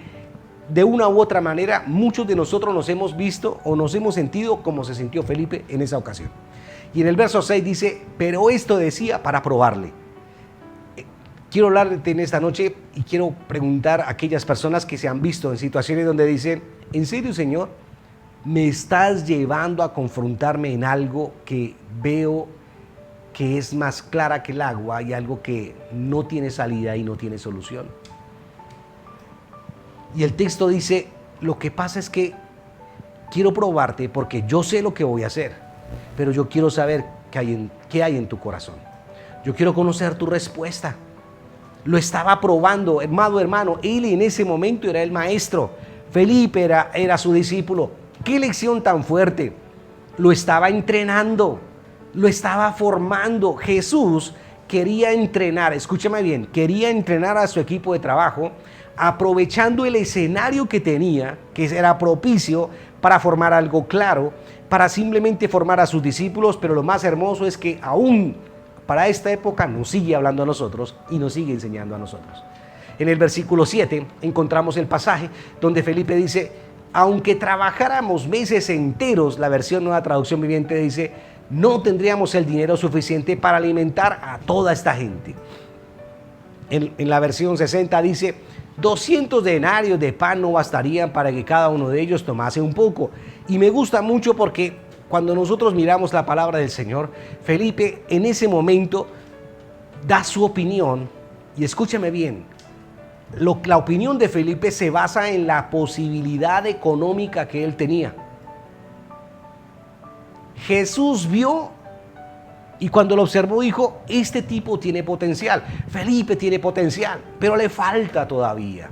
[SPEAKER 4] de una u otra manera muchos de nosotros nos hemos visto o nos hemos sentido como se sintió Felipe en esa ocasión. Y en el verso 6 dice, pero esto decía para probarle. Quiero hablarte en esta noche y quiero preguntar a aquellas personas que se han visto en situaciones donde dicen, ¿en serio, Señor? ¿Me estás llevando a confrontarme en algo que veo que es más clara que el agua y algo que no tiene salida y no tiene solución? Y el texto dice, lo que pasa es que quiero probarte porque yo sé lo que voy a hacer, pero yo quiero saber qué hay en tu corazón. Yo quiero conocer tu respuesta. Lo estaba probando, hermano, él en ese momento era el maestro. Felipe era su discípulo. ¡Qué lección tan fuerte! Lo estaba entrenando, lo estaba formando. Jesús quería entrenar, escúchame bien, quería entrenar a su equipo de trabajo, aprovechando el escenario que tenía, que era propicio para formar algo claro, para simplemente formar a sus discípulos, pero lo más hermoso es que aún para esta época nos sigue hablando a nosotros y nos sigue enseñando a nosotros. En el versículo 7 encontramos el pasaje donde Felipe dice, aunque trabajáramos meses enteros, la versión Nueva Traducción Viviente dice, no tendríamos el dinero suficiente para alimentar a toda esta gente. En la versión 60 dice, 200 denarios de pan no bastarían para que cada uno de ellos tomase un poco. Y me gusta mucho porque cuando nosotros miramos la palabra del Señor, Felipe en ese momento da su opinión, y escúchame bien, la opinión de Felipe se basa en la posibilidad económica que él tenía. Jesús vio y cuando lo observó dijo, este tipo tiene potencial, Felipe tiene potencial, pero le falta todavía.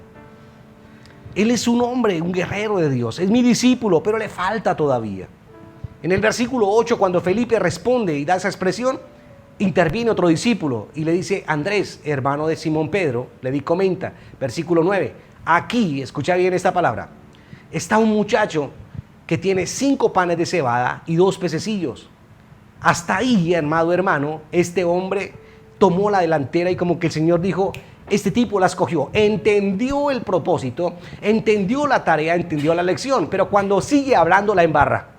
[SPEAKER 4] Él es un hombre, un guerrero de Dios, es mi discípulo, pero le falta todavía. En el versículo 8, cuando Felipe responde y da esa expresión, interviene otro discípulo y le dice, Andrés, hermano de Simón Pedro, comenta, versículo 9, aquí, escucha bien esta palabra, está un muchacho que tiene 5 panes de cebada y 2 pececillos. Hasta ahí, amado hermano, este hombre tomó la delantera y como que el Señor dijo, este tipo la escogió, entendió el propósito, entendió la tarea, entendió la lección, pero cuando sigue hablando la embarra.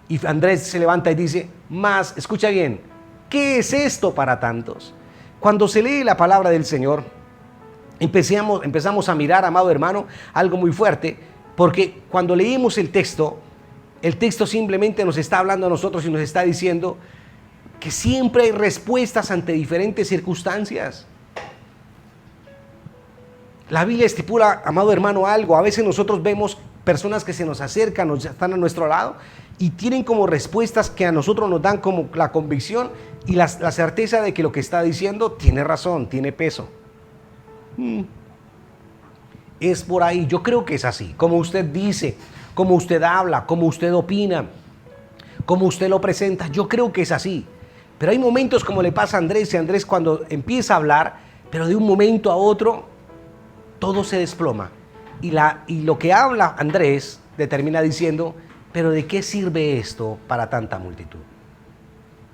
[SPEAKER 4] Y Andrés se levanta y dice, más, escucha bien, ¿qué es esto para tantos? Cuando se lee la palabra del Señor, empezamos a mirar, amado hermano, algo muy fuerte, porque cuando leímos el texto simplemente nos está hablando a nosotros y nos está diciendo que siempre hay respuestas ante diferentes circunstancias. La Biblia estipula, amado hermano, algo. A veces nosotros vemos personas que se nos acercan, están a nuestro lado y tienen como respuestas que a nosotros nos dan como la convicción y la certeza de que lo que está diciendo tiene razón, tiene peso. Es por ahí, yo creo que es así, como usted dice, como usted habla, como usted opina, como usted lo presenta, yo creo que es así. Pero hay momentos como le pasa a Andrés, y Andrés cuando empieza a hablar, pero de un momento a otro, todo se desploma. Y lo que habla Andrés le termina diciendo pero ¿de qué sirve esto para tanta multitud?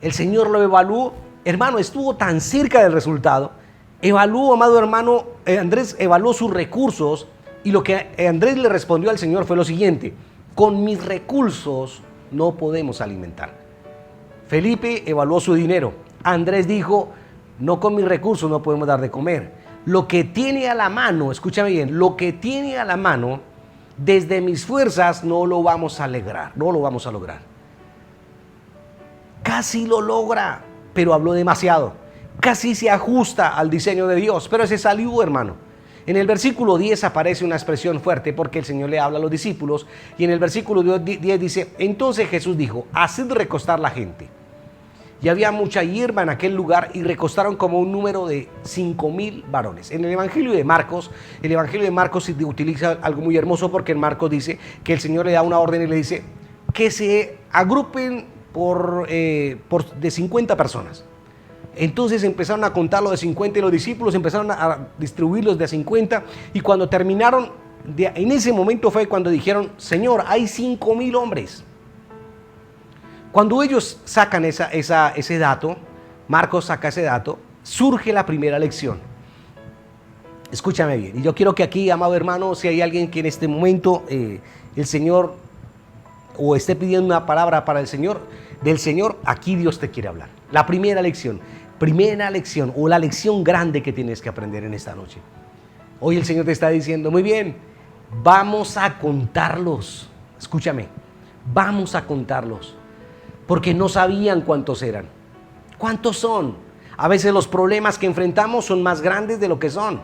[SPEAKER 4] El Señor lo evaluó, hermano, estuvo tan cerca del resultado. Evaluó, amado hermano, Andrés evaluó sus recursos, y lo que Andrés le respondió al Señor fue lo siguiente: con mis recursos no podemos alimentar. Felipe evaluó su dinero. Andrés dijo: no, con mis recursos no podemos dar de comer. Lo que tiene a la mano, escúchame bien, lo que tiene a la mano, desde mis fuerzas no lo vamos a lograr, no lo vamos a lograr. Casi lo logra, pero habló demasiado. Casi se ajusta al diseño de Dios, pero se salió, hermano. En el versículo 10 aparece una expresión fuerte porque el Señor le habla a los discípulos, y en el versículo 10 dice: entonces Jesús dijo, haced recostar la gente. Y había mucha hierba en aquel lugar, y recostaron como un número de 5,000 varones. En el Evangelio de Marcos utiliza algo muy hermoso, porque en Marcos dice que el Señor le da una orden y le dice que se agrupen de 50 personas. Entonces empezaron a contarlo de 50 y los discípulos empezaron a distribuirlos de 50, y cuando terminaron, en ese momento fue cuando dijeron: Señor, hay 5,000 hombres. Cuando ellos sacan ese dato, Marcos saca ese dato, surge la primera lección. Escúchame bien, y yo quiero que aquí, amado hermano, si hay alguien que en este momento el Señor, o esté pidiendo una palabra para el Señor, del Señor, aquí Dios te quiere hablar. La primera lección, o la lección grande que tienes que aprender en esta noche. Hoy el Señor te está diciendo: muy bien, vamos a contarlos. Escúchame, vamos a contarlos, porque no sabían cuántos eran. ¿Cuántos son? A veces los problemas que enfrentamos son más grandes de lo que son.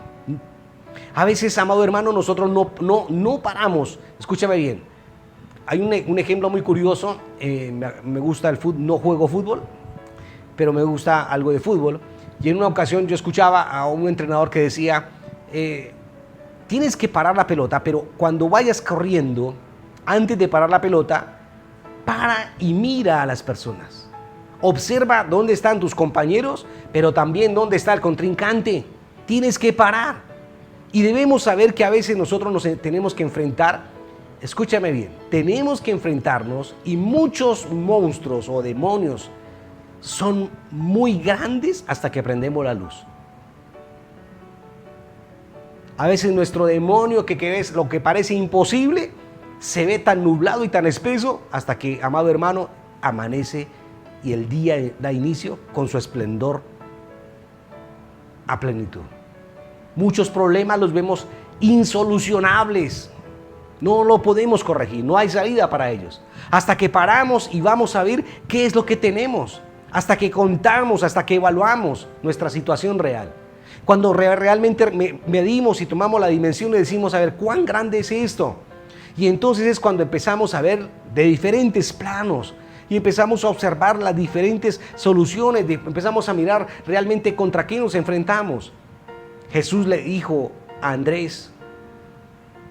[SPEAKER 4] A veces, amado hermano, nosotros no paramos. Escúchame bien. Hay un ejemplo muy curioso. Me gusta el fútbol. No juego fútbol, pero me gusta algo de fútbol. Y en una ocasión yo escuchaba a un entrenador que decía: tienes que parar la pelota, pero cuando vayas corriendo, antes de parar la pelota, para y mira a las personas. Observa dónde están tus compañeros, pero también dónde está el contrincante. Tienes que parar. Y debemos saber que a veces nosotros nos tenemos que enfrentar. Escúchame bien, tenemos que enfrentarnos, y muchos monstruos o demonios son muy grandes hasta que prendemos la luz. A veces nuestro demonio, que es lo que parece imposible, se ve tan nublado y tan espeso hasta que, amado hermano, amanece y el día da inicio con su esplendor a plenitud. Muchos problemas los vemos insolucionables. No lo podemos corregir, no hay salida para ellos. Hasta que paramos y vamos a ver qué es lo que tenemos. Hasta que contamos, hasta que evaluamos nuestra situación real. Cuando realmente medimos y tomamos la dimensión y decimos: a ver, ¿cuán grande es esto? Y entonces es cuando empezamos a ver de diferentes planos y empezamos a observar las diferentes soluciones, empezamos a mirar realmente contra qué nos enfrentamos. Jesús le dijo a Andrés: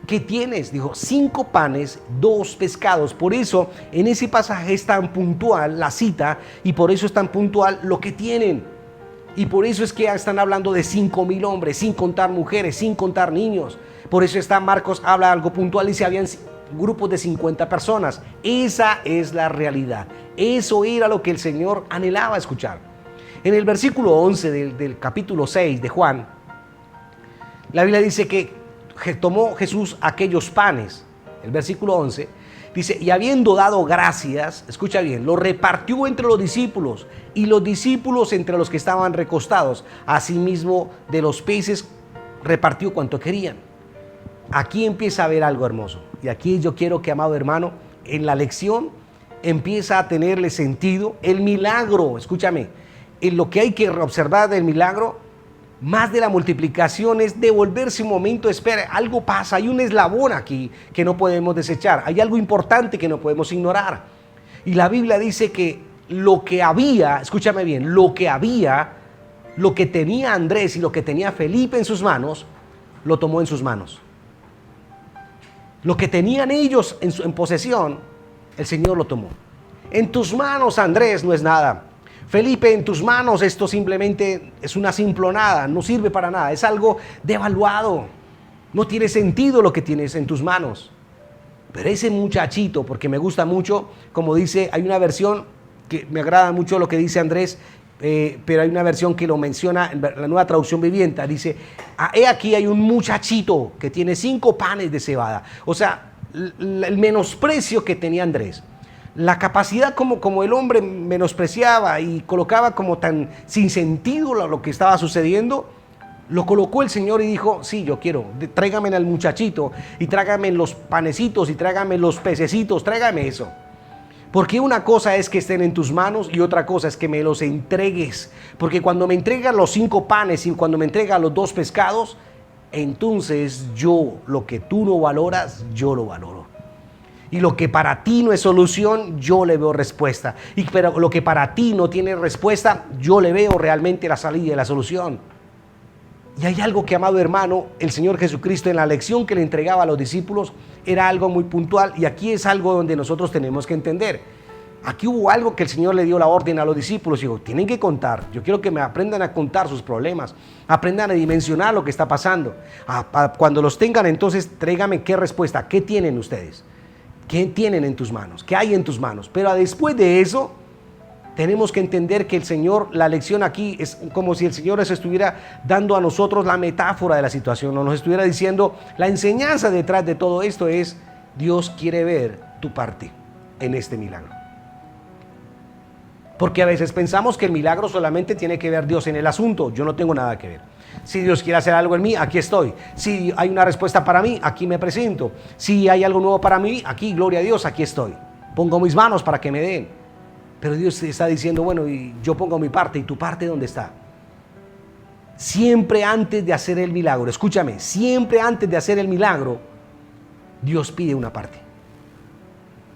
[SPEAKER 4] ¿qué tienes? Dijo: 5 panes, 2 pescados. Por eso en ese pasaje es tan puntual la cita, y por eso es tan puntual lo que tienen. Y por eso es que están hablando de 5,000 hombres, sin contar mujeres, sin contar niños. Por eso Marcos habla algo puntual, dice: habían grupos de 50 personas. Esa es la realidad. Eso era lo que el Señor anhelaba escuchar. En el versículo 11 del capítulo 6 de Juan, la Biblia dice que tomó Jesús aquellos panes. El versículo 11 dice: y habiendo dado gracias, escucha bien, lo repartió entre los discípulos, y los discípulos entre los que estaban recostados. Asimismo de los peces repartió cuanto querían. Aquí empieza a haber algo hermoso, y aquí yo quiero que, amado hermano, en la lección empieza a tenerle sentido el milagro. Escúchame, en lo que hay que observar del milagro, más de la multiplicación, es devolverse un momento. Espera, algo pasa, hay un eslabón aquí que no podemos desechar, hay algo importante que no podemos ignorar. Y la Biblia dice que lo que había, escúchame bien, lo que tenía Andrés y lo que tenía Felipe en sus manos, lo tomó en sus manos. Lo que tenían ellos en posesión, el Señor lo tomó. En tus manos, Andrés, no es nada. Felipe, en tus manos esto simplemente es una simplonada, no sirve para nada, es algo devaluado. No tiene sentido lo que tienes en tus manos. Pero ese muchachito, porque me gusta mucho, como dice, hay una versión que me agrada mucho lo que dice Andrés, pero hay una versión que lo menciona en la Nueva Traducción Viviente. Dice, he aquí hay un muchachito que tiene 5 panes de cebada. O sea, el menosprecio que tenía Andrés, la capacidad como el hombre menospreciaba y colocaba como tan sin sentido lo que estaba sucediendo, lo colocó el Señor y dijo, sí, yo quiero, tráigame al muchachito y tráigame los panecitos y tráigame los pececitos, tráigame eso. Porque una cosa es que estén en tus manos y otra cosa es que me los entregues. Porque cuando me entregas los 5 panes y cuando me entregas los 2 pescados, entonces yo, lo que tú no valoras, yo lo valoro. Y lo que para ti no es solución, yo le veo respuesta. Pero lo que para ti no tiene respuesta, yo le veo realmente la salida y la solución. Y hay algo que, amado hermano, el Señor Jesucristo en la lección que le entregaba a los discípulos era algo muy puntual, y aquí es algo donde nosotros tenemos que entender. Aquí hubo algo que el Señor le dio la orden a los discípulos, dijo, tienen que contar, yo quiero que me aprendan a contar sus problemas, aprendan a dimensionar lo que está pasando. Cuando los tengan, entonces tráigame qué respuesta, qué tienen ustedes, qué tienen en tus manos, qué hay en tus manos. Pero después de eso, tenemos que entender que el Señor, la lección aquí es como si el Señor les estuviera dando a nosotros la metáfora de la situación, o nos estuviera diciendo, la enseñanza detrás de todo esto es, Dios quiere ver tu parte en este milagro. Porque a veces pensamos que el milagro solamente tiene que ver Dios en el asunto. Yo no tengo nada que ver. Si Dios quiere hacer algo en mí, aquí estoy. Si hay una respuesta para mí, aquí me presento. Si hay algo nuevo para mí, aquí, gloria a Dios, aquí estoy. Pongo mis manos para que me den. Pero Dios está diciendo, bueno, y yo pongo mi parte, ¿y tu parte dónde está? Siempre antes de hacer el milagro, escúchame, siempre antes de hacer el milagro, Dios pide una parte.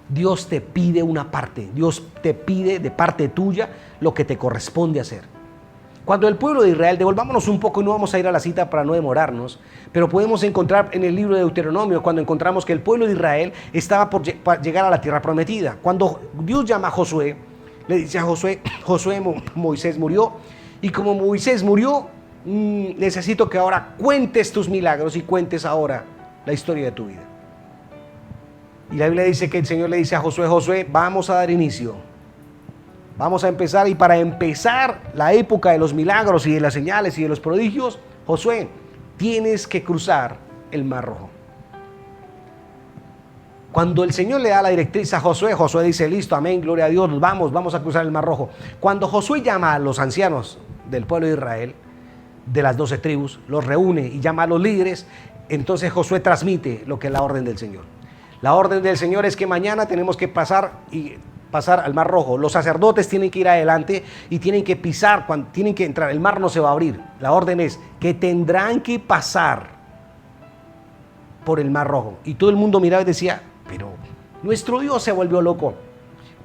[SPEAKER 4] Dios te pide una parte. Dios te pide de parte tuya lo que te corresponde hacer. Cuando el pueblo de Israel, devolvámonos un poco y no vamos a ir a la cita para no demorarnos, pero podemos encontrar en el libro de Deuteronomio cuando encontramos que el pueblo de Israel estaba por llegar a la tierra prometida. Cuando Dios llama a Josué, le dice a Josué, Moisés murió, y como Moisés murió, necesito que ahora cuentes tus milagros y cuentes ahora la historia de tu vida. Y la Biblia dice que el Señor le dice a Josué, Josué, vamos a dar inicio. Vamos a empezar, y para empezar la época de los milagros y de las señales y de los prodigios, Josué, tienes que cruzar el Mar Rojo. Cuando el Señor le da la directriz a Josué, Josué dice, listo, amén, gloria a Dios, vamos a cruzar el Mar Rojo. Cuando Josué llama a los ancianos del pueblo de Israel, de las 12 tribus, los reúne y llama a los líderes, entonces Josué transmite lo que es la orden del Señor. La orden del Señor es que mañana tenemos que pasar al Mar Rojo. Los sacerdotes tienen que ir adelante y tienen que pisar, cuando tienen que entrar, el mar no se va a abrir. La orden es que tendrán que pasar por el Mar Rojo. Y todo el mundo miraba y decía, pero nuestro Dios se volvió loco.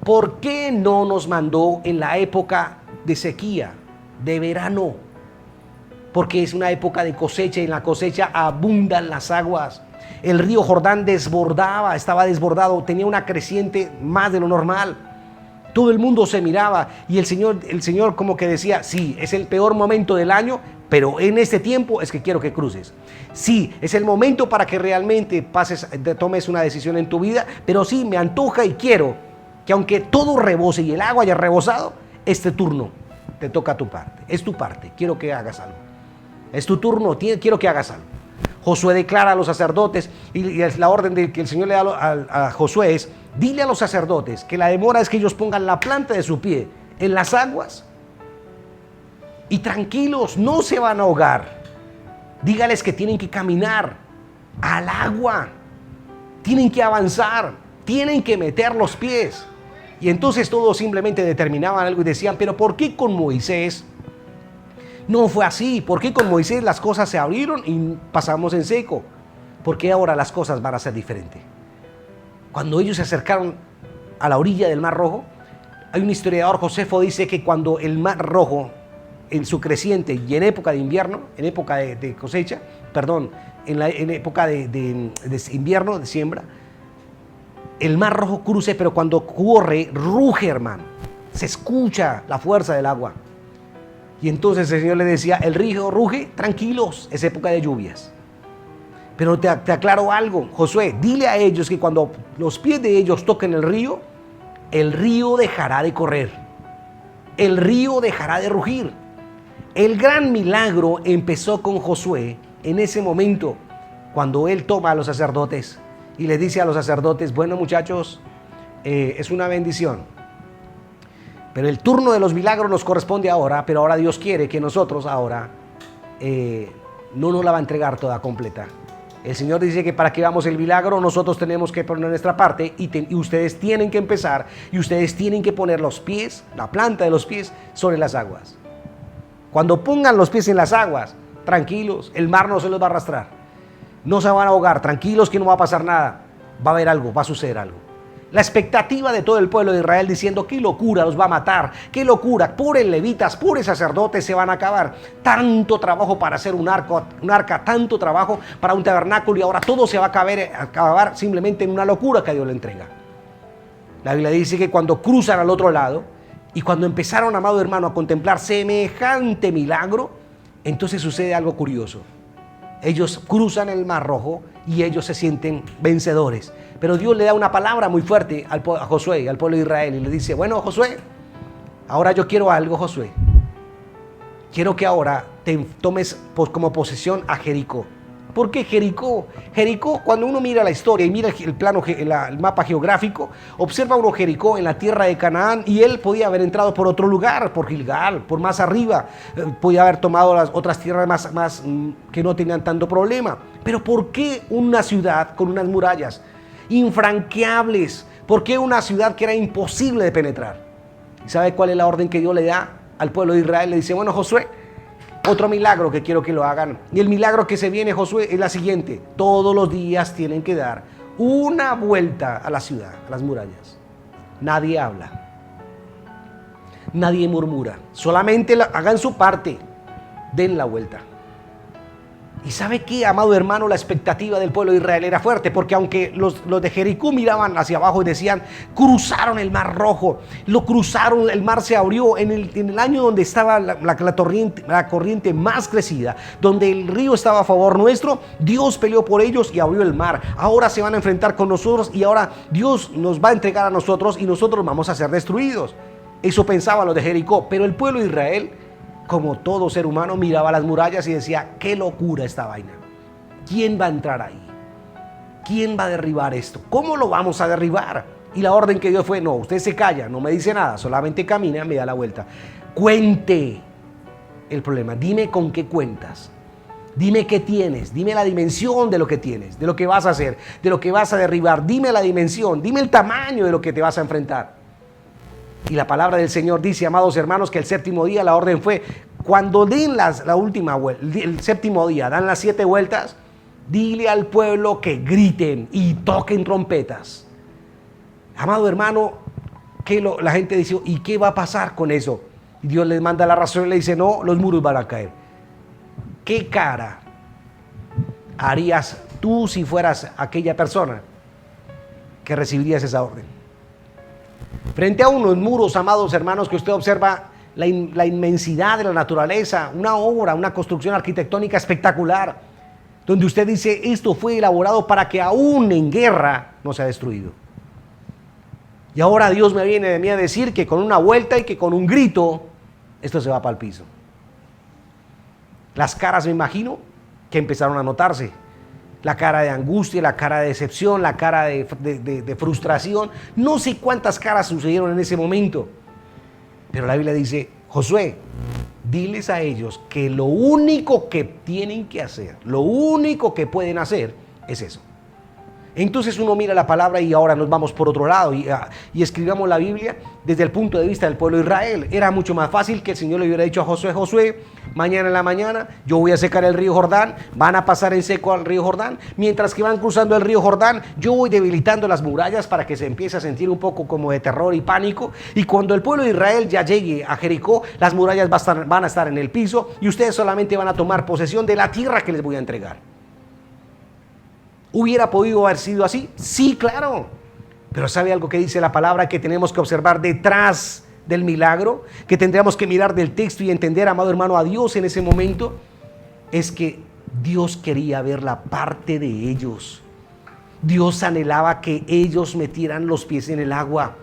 [SPEAKER 4] ¿Por qué no nos mandó en la época de sequía, de verano? Porque es una época de cosecha y en la cosecha abundan las aguas. El río Jordán estaba desbordado, tenía una creciente más de lo normal. Todo el mundo se miraba y el Señor como que decía, sí, es el peor momento del año, pero en este tiempo es que quiero que cruces. Sí, es el momento para que realmente tomes una decisión en tu vida, pero sí, me antoja y quiero que aunque todo rebose y el agua haya rebosado, este turno te toca tu parte. Es tu parte, quiero que hagas algo. Es tu turno, quiero que hagas algo. Josué declara a los sacerdotes, y es la orden que el Señor le da a Josué es, dile a los sacerdotes que la demora es que ellos pongan la planta de su pie en las aguas y tranquilos, no se van a ahogar. Dígales que tienen que caminar al agua, tienen que avanzar, tienen que meter los pies. Y entonces todos simplemente determinaban algo y decían, pero ¿por qué con Moisés no fue así? ¿Por qué con Moisés las cosas se abrieron y pasamos en seco? ¿Por qué ahora las cosas van a ser diferentes? Cuando ellos se acercaron a la orilla del Mar Rojo, hay un historiador, Josefo, dice que cuando el Mar Rojo, en su creciente y en época de invierno, en época de cosecha, en época de invierno, de siembra, el Mar Rojo cruce, pero cuando corre, ruge, hermano. Se escucha la fuerza del agua. Y entonces el Señor le decía, el río ruge, tranquilos, es época de lluvias. Pero te aclaro algo, Josué, dile a ellos que cuando los pies de ellos toquen el río dejará de correr, el río dejará de rugir. El gran milagro empezó con Josué en ese momento, cuando él toma a los sacerdotes y les dice a los sacerdotes, bueno muchachos, es una bendición, pero el turno de los milagros nos corresponde ahora, pero ahora Dios quiere que nosotros ahora no nos la va a entregar toda completa. El Señor dice que para que hagamos el milagro nosotros tenemos que poner nuestra parte y ustedes tienen que empezar y ustedes tienen que poner los pies, la planta de los pies sobre las aguas. Cuando pongan los pies en las aguas, tranquilos, el mar no se los va a arrastrar. No se van a ahogar, tranquilos que no va a pasar nada. Va a haber algo, va a suceder algo. La expectativa de todo el pueblo de Israel diciendo, qué locura, los va a matar, qué locura, pobres levitas, pobres sacerdotes se van a acabar. Tanto trabajo para hacer un arca, tanto trabajo para un tabernáculo y ahora todo se va a acabar simplemente en una locura que Dios le entrega. La Biblia dice que cuando cruzan al otro lado y cuando empezaron, amado hermano, a contemplar semejante milagro, entonces sucede algo curioso. Ellos cruzan el Mar Rojo y ellos se sienten vencedores. Pero Dios le da una palabra muy fuerte a Josué, al pueblo de Israel, y le dice, bueno, Josué, ahora yo quiero algo, Josué. Quiero que ahora te tomes como posesión a Jericó. ¿Por qué Jericó? Jericó, cuando uno mira la historia y mira el mapa geográfico, observa uno Jericó en la tierra de Canaán y él podía haber entrado por otro lugar, por Gilgal, por más arriba. Podía haber tomado las otras tierras más que no tenían tanto problema. Pero ¿por qué una ciudad con unas murallas infranqueables? ¿Por qué una ciudad que era imposible de penetrar? ¿Y sabe cuál es la orden que Dios le da al pueblo de Israel? Le dice, bueno, Josué, otro milagro que quiero que lo hagan. Y el milagro que se viene, Josué, es la siguiente. Todos los días tienen que dar una vuelta a la ciudad, a las murallas. Nadie habla. Nadie murmura. Solamente hagan su parte. Den la vuelta. ¿Y sabe qué, amado hermano? La expectativa del pueblo de Israel era fuerte, porque aunque los de Jericó miraban hacia abajo y decían, cruzaron el Mar Rojo, lo cruzaron, el mar se abrió en el año donde estaba la corriente más crecida, donde el río estaba a favor nuestro, Dios peleó por ellos y abrió el mar. Ahora se van a enfrentar con nosotros y ahora Dios nos va a entregar a nosotros y nosotros vamos a ser destruidos. Eso pensaban los de Jericó, pero el pueblo de Israel, como todo ser humano, miraba las murallas y decía, qué locura esta vaina. ¿Quién va a entrar ahí? ¿Quién va a derribar esto? ¿Cómo lo vamos a derribar? Y la orden que dio fue, no, usted se calla, no me dice nada, solamente camina, me da la vuelta. Cuente el problema, dime con qué cuentas. Dime qué tienes, dime la dimensión de lo que tienes, de lo que vas a hacer, de lo que vas a derribar. Dime la dimensión, dime el tamaño de lo que te vas a enfrentar. Y la palabra del Señor dice, amados hermanos, que el séptimo día la orden fue, cuando den la última vuelta, el séptimo día, dan las 7 vueltas, dile al pueblo que griten y toquen trompetas. Amado hermano, la gente dice, ¿y qué va a pasar con eso? Y Dios les manda la razón y le dice, no, los muros van a caer. ¿Qué cara harías tú si fueras aquella persona que recibirías esa orden? Frente a unos muros, amados hermanos, que usted observa la inmensidad de la naturaleza, una obra, una construcción arquitectónica espectacular, donde usted dice, esto fue elaborado para que aún en guerra no sea destruido. Y ahora Dios me viene de mí a decir que con una vuelta y que con un grito, esto se va para el piso. Las caras, me imagino, que empezaron a notarse. La cara de angustia, la cara de decepción, la cara de frustración. No sé cuántas caras sucedieron en ese momento. Pero la Biblia dice, Josué, diles a ellos que lo único que tienen que hacer, lo único que pueden hacer es eso. Entonces uno mira la palabra y ahora nos vamos por otro lado y escribamos la Biblia desde el punto de vista del pueblo de Israel. Era mucho más fácil que el Señor le hubiera dicho a Josué, Josué, mañana en la mañana yo voy a secar el río Jordán, van a pasar en seco al río Jordán, mientras que van cruzando el río Jordán, yo voy debilitando las murallas para que se empiece a sentir un poco como de terror y pánico, y cuando el pueblo de Israel ya llegue a Jericó, las murallas van a estar en el piso y ustedes solamente van a tomar posesión de la tierra que les voy a entregar. ¿Hubiera podido haber sido así? Sí, claro. Pero ¿sabe algo que dice la palabra que tenemos que observar detrás del milagro? Que tendríamos que mirar del texto y entender, amado hermano, a Dios en ese momento. Es que Dios quería ver la parte de ellos. Dios anhelaba que ellos metieran los pies en el agua,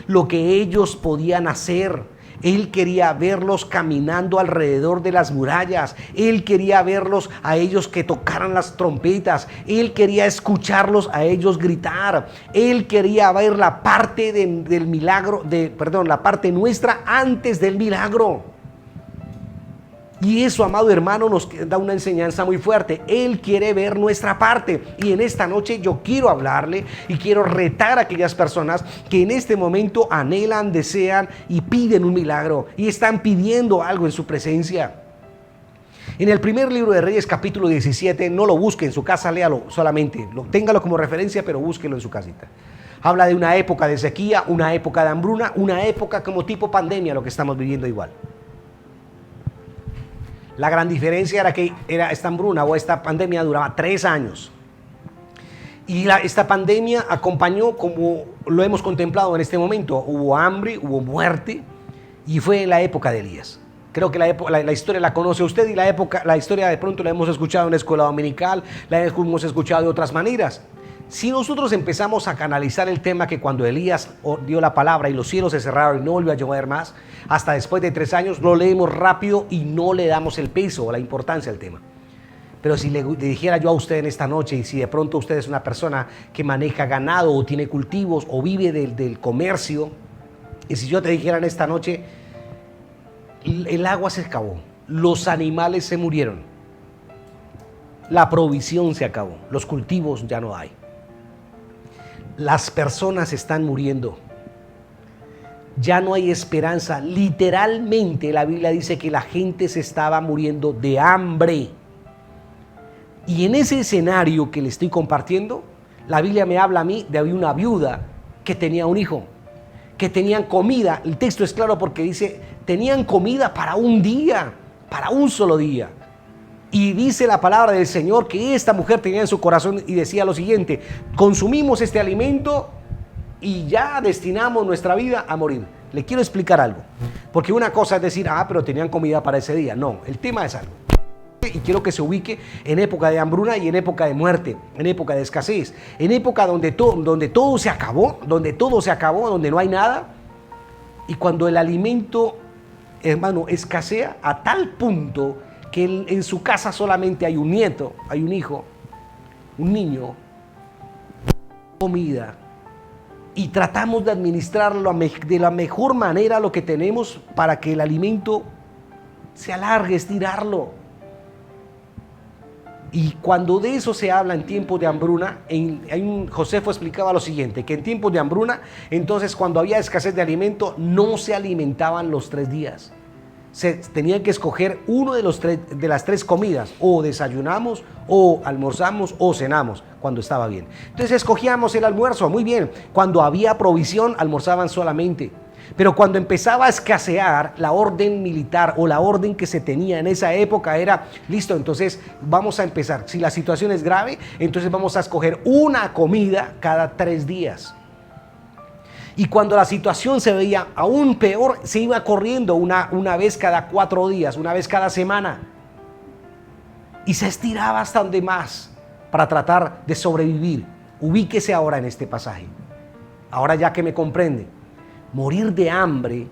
[SPEAKER 4] lo que ellos podían hacer. Él quería verlos caminando alrededor de las murallas. Él quería verlos a ellos que tocaran las trompetas. Él quería escucharlos a ellos gritar. Él quería ver la parte del milagro, la parte nuestra antes del milagro. Y eso, amado hermano, nos da una enseñanza muy fuerte. Él quiere ver nuestra parte. Y en esta noche yo quiero hablarle y quiero retar a aquellas personas que en este momento anhelan, desean y piden un milagro. Y están pidiendo algo en su presencia. En el primer libro de Reyes, capítulo 17, no lo busque en su casa, léalo solamente. Téngalo como referencia, pero búsquelo en su casita. Habla de una época de sequía, una época de hambruna, una época como tipo pandemia, lo que estamos viviendo igual. La gran diferencia era que esta hambruna o esta pandemia duraba 3 años. Y esta pandemia acompañó, como lo hemos contemplado en este momento, hubo hambre, hubo muerte, y fue en la época de Elías. Creo que la historia la conoce usted, y la historia de pronto la hemos escuchado en la escuela dominical, la hemos escuchado de otras maneras. Si nosotros empezamos a canalizar el tema que cuando Elías dio la palabra y los cielos se cerraron y no volvió a llover más, hasta después de 3 años lo leemos rápido y no le damos el peso o la importancia al tema. Pero si le dijera yo a usted en esta noche, y si de pronto usted es una persona que maneja ganado o tiene cultivos o vive del comercio, y si yo te dijera en esta noche, el agua se acabó, los animales se murieron, la provisión se acabó, los cultivos ya no hay. Las personas están muriendo. Ya no hay esperanza. Literalmente la Biblia dice que la gente se estaba muriendo de hambre. Y en ese escenario que le estoy compartiendo, la Biblia me habla a mí de una viuda que tenía un hijo, que tenían comida. El texto es claro porque dice, tenían comida para un día, para un solo día. Y dice la palabra del Señor que esta mujer tenía en su corazón y decía lo siguiente: consumimos este alimento y ya destinamos nuestra vida a morir. Le quiero explicar algo, porque una cosa es decir, pero tenían comida para ese día. No, el tema es algo. Y quiero que se ubique en época de hambruna y en época de muerte, en época de escasez, en época donde todo se acabó, donde no hay nada. Y cuando el alimento, hermano, escasea a tal punto que en su casa solamente hay un nieto, hay un hijo, un niño, comida, y tratamos de administrarlo de la mejor manera lo que tenemos para que el alimento se alargue, estirarlo. Y cuando de eso se habla en tiempos de hambruna, Josefo explicaba lo siguiente, que en tiempos de hambruna, entonces cuando había escasez de alimento, no se alimentaban los 3 días. Se tenían que escoger uno de las 3 comidas, o desayunamos, o almorzamos, o cenamos, cuando estaba bien. Entonces escogíamos el almuerzo, muy bien. Cuando había provisión, almorzaban solamente. Pero cuando empezaba a escasear, la orden militar o la orden que se tenía en esa época era, listo, entonces vamos a empezar. Si la situación es grave, entonces vamos a escoger una comida cada 3 días. Y cuando la situación se veía aún peor, se iba corriendo una vez cada 4 días, una vez cada semana. Y se estiraba hasta donde más para tratar de sobrevivir. Ubíquese ahora en este pasaje. Ahora ya que me comprende. Morir de hambre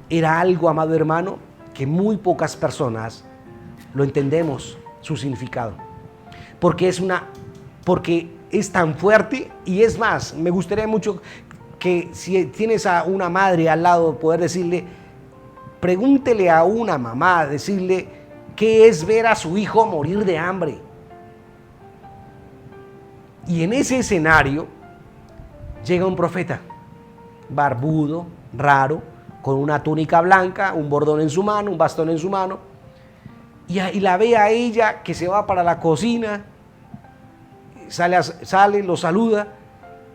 [SPEAKER 4] era algo, amado hermano, que muy pocas personas lo entendemos su significado. Porque es tan fuerte, y es más, me gustaría mucho que si tienes a una madre al lado, poder decirle, pregúntele a una mamá, decirle qué es ver a su hijo morir de hambre. Y en ese escenario llega un profeta, barbudo, raro, con una túnica blanca, un bordón en su mano, un bastón en su mano, y la ve a ella que se va para la cocina, sale, lo saluda,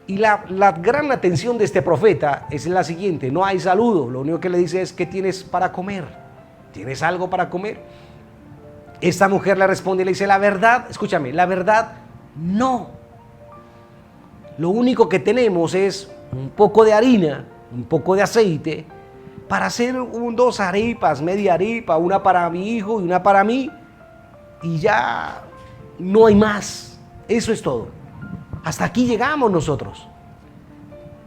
[SPEAKER 4] y la gran atención de este profeta es la siguiente: no hay saludo, lo único que le dice es, ¿qué tienes para comer? ¿Tienes algo para comer? Esta mujer le responde y le dice, la verdad, escúchame, la verdad, no. Lo único que tenemos es un poco de harina, un poco de aceite, para hacer 2 arepas, media arepa, una para mi hijo y una para mí, y ya no hay más. Eso es todo. Hasta aquí llegamos nosotros.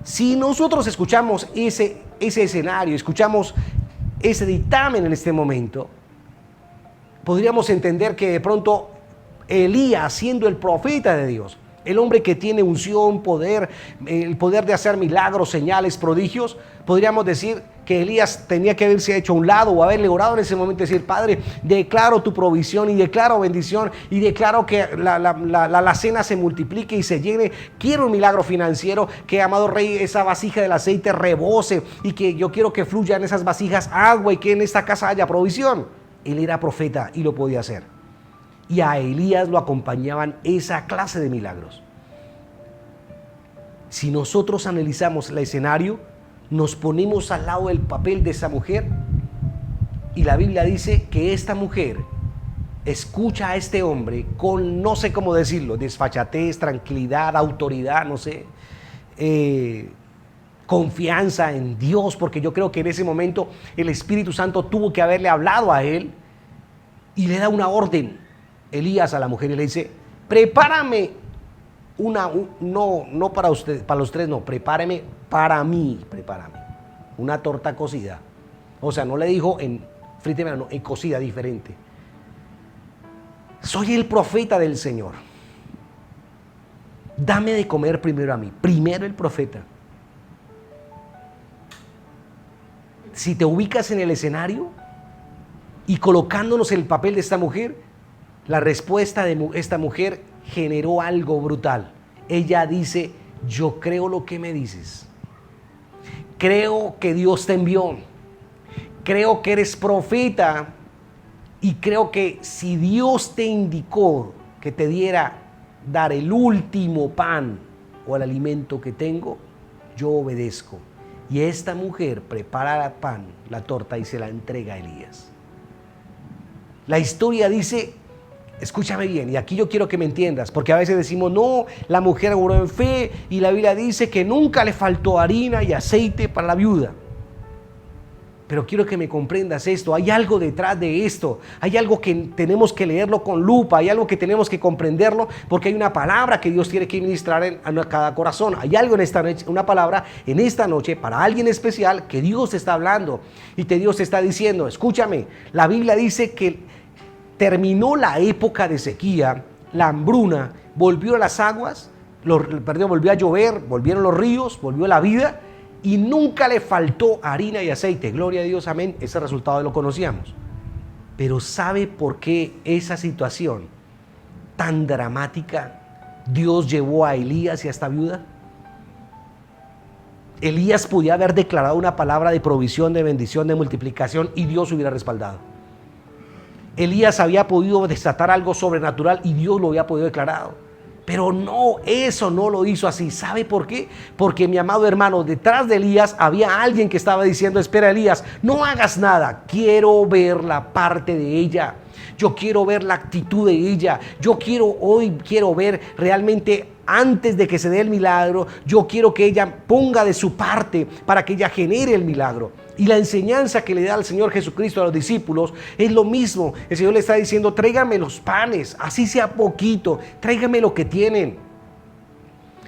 [SPEAKER 4] Si nosotros escuchamos ese escenario, escuchamos ese dictamen en este momento, podríamos entender que de pronto Elías, siendo el profeta de Dios, el hombre que tiene unción, poder, el poder de hacer milagros, señales, prodigios, podríamos decir que Elías tenía que haberse hecho a un lado o haberle orado en ese momento y decir: Padre, declaro tu provisión y declaro bendición y declaro que la cena se multiplique y se llene. Quiero un milagro financiero, que, amado Rey, esa vasija del aceite rebose, y que yo quiero que fluya en esas vasijas agua y que en esta casa haya provisión. Él era profeta y lo podía hacer. Y a Elías lo acompañaban esa clase de milagros. Si nosotros analizamos el escenario, nos ponemos al lado del papel de esa mujer, y la Biblia dice que esta mujer escucha a este hombre con, no sé cómo decirlo, desfachatez, tranquilidad, autoridad, no sé, confianza en Dios, porque yo creo que en ese momento el Espíritu Santo tuvo que haberle hablado a él, y le da una orden Elías a la mujer y le dice: prepárame no para usted, para los tres, no, prepárame para mí, una torta cocida. O sea, no le dijo en fríteme, no, en cocida, diferente. Soy el profeta del Señor. Dame de comer primero a mí, primero el profeta. Si te ubicas en el escenario y colocándonos en el papel de esta mujer, la respuesta de esta mujer generó algo brutal. Ella dice: yo creo lo que me dices. Creo que Dios te envió. Creo que eres profeta. Y creo que si Dios te indicó que te diera dar el último pan o el alimento que tengo, yo obedezco. Y esta mujer prepara el pan, la torta, y se la entrega a Elías. La historia dice, escúchame bien, y aquí yo quiero que me entiendas, porque a veces decimos: no, la mujer oró en fe, y la Biblia dice que nunca le faltó harina y aceite para la viuda. Pero quiero que me comprendas esto. Hay algo detrás de esto. Hay algo que tenemos que leerlo con lupa. Hay algo que tenemos que comprenderlo, porque hay una palabra que Dios tiene que ministrar a cada corazón. Hay algo en esta noche, una palabra en esta noche para alguien especial que Dios está hablando y que Dios está diciendo: escúchame, la Biblia dice que terminó la época de sequía, la hambruna, volvió a las aguas, volvió a llover, volvieron los ríos, volvió la vida. Y nunca le faltó harina y aceite. Gloria a Dios, amén. Ese resultado lo conocíamos. Pero ¿sabe por qué esa situación tan dramática Dios llevó a Elías y a esta viuda? Elías podía haber declarado una palabra de provisión, de bendición, de multiplicación, y Dios hubiera respaldado. Elías había podido desatar algo sobrenatural y Dios lo había podido declarar. Pero no, eso no lo hizo así. ¿Sabe por qué? Porque, mi amado hermano, detrás de Elías había alguien que estaba diciendo: espera, Elías, no hagas nada. Quiero ver la parte de ella. Yo quiero ver la actitud de ella. Hoy quiero ver realmente, antes de que se dé el milagro, yo quiero que ella ponga de su parte para que ella genere el milagro. Y la enseñanza que le da el Señor Jesucristo a los discípulos es lo mismo. El Señor le está diciendo: tráigame los panes, así sea poquito, tráigame lo que tienen.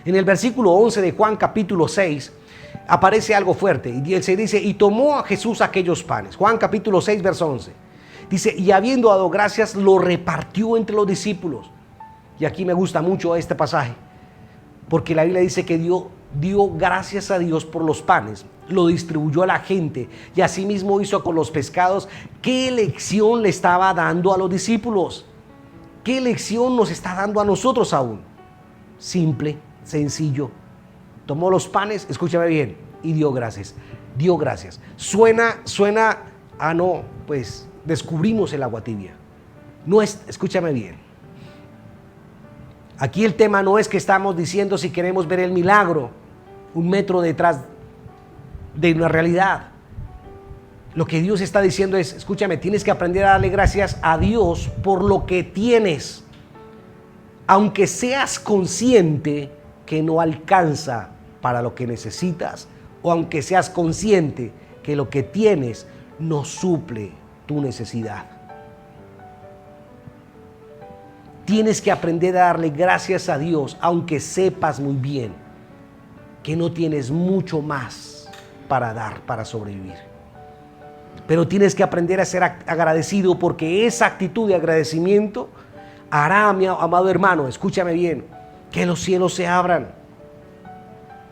[SPEAKER 4] En el versículo 11 de Juan capítulo 6 aparece algo fuerte, y se dice: y tomó a Jesús aquellos panes. Juan capítulo 6 verso 11 dice: y habiendo dado gracias, lo repartió entre los discípulos. Y aquí me gusta mucho este pasaje, porque la Biblia dice que dio gracias a Dios por los panes, lo distribuyó a la gente, y así mismo hizo con los pescados. ¿Qué lección le estaba dando a los discípulos? ¿Qué lección nos está dando a nosotros aún? Simple, sencillo. Tomó los panes, escúchame bien, y dio gracias. Dio gracias. Suena, no, pues descubrimos el agua tibia. No es, escúchame bien. Aquí el tema no es que estamos diciendo si queremos ver el milagro un metro detrás de una realidad. Lo que Dios está diciendo es: escúchame, tienes que aprender a darle gracias a Dios por lo que tienes, aunque seas consciente que no alcanza para lo que necesitas, o aunque seas consciente que lo que tienes no suple tu necesidad. Tienes que aprender a darle gracias a Dios, aunque sepas muy bien que no tienes mucho más para dar, para sobrevivir. Pero tienes que aprender a ser agradecido, porque esa actitud de agradecimiento hará, mi amado hermano, escúchame bien, que los cielos se abran.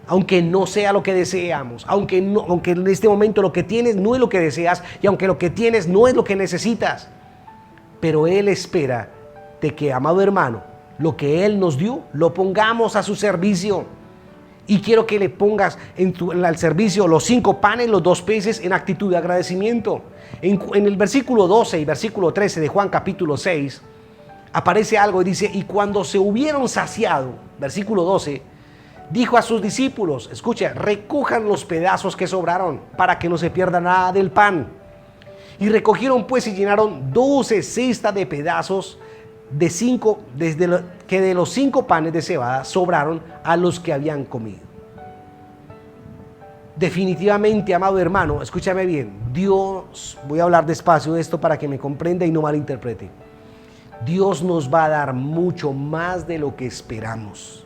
[SPEAKER 4] Aunque no sea lo que deseamos, aunque en este momento lo que tienes no es lo que deseas, y aunque lo que tienes no es lo que necesitas, pero Él espera de que, amado hermano, lo que Él nos dio, lo pongamos a su servicio. Y quiero que le pongas al servicio los 5 panes, los 2 peces en actitud de agradecimiento. En el versículo 12 y versículo 13 de Juan capítulo 6, aparece algo y dice: y cuando se hubieron saciado, versículo 12, dijo a sus discípulos, escucha, recojan los pedazos que sobraron para que no se pierda nada del pan. Y recogieron pues y llenaron 12 cestas de pedazos de 5, que de los 5 panes de cebada sobraron a los que habían comido. Definitivamente, amado hermano, escúchame bien, Dios, voy a hablar despacio de esto para que me comprenda y no malinterprete. Dios nos va a dar mucho más de lo que esperamos.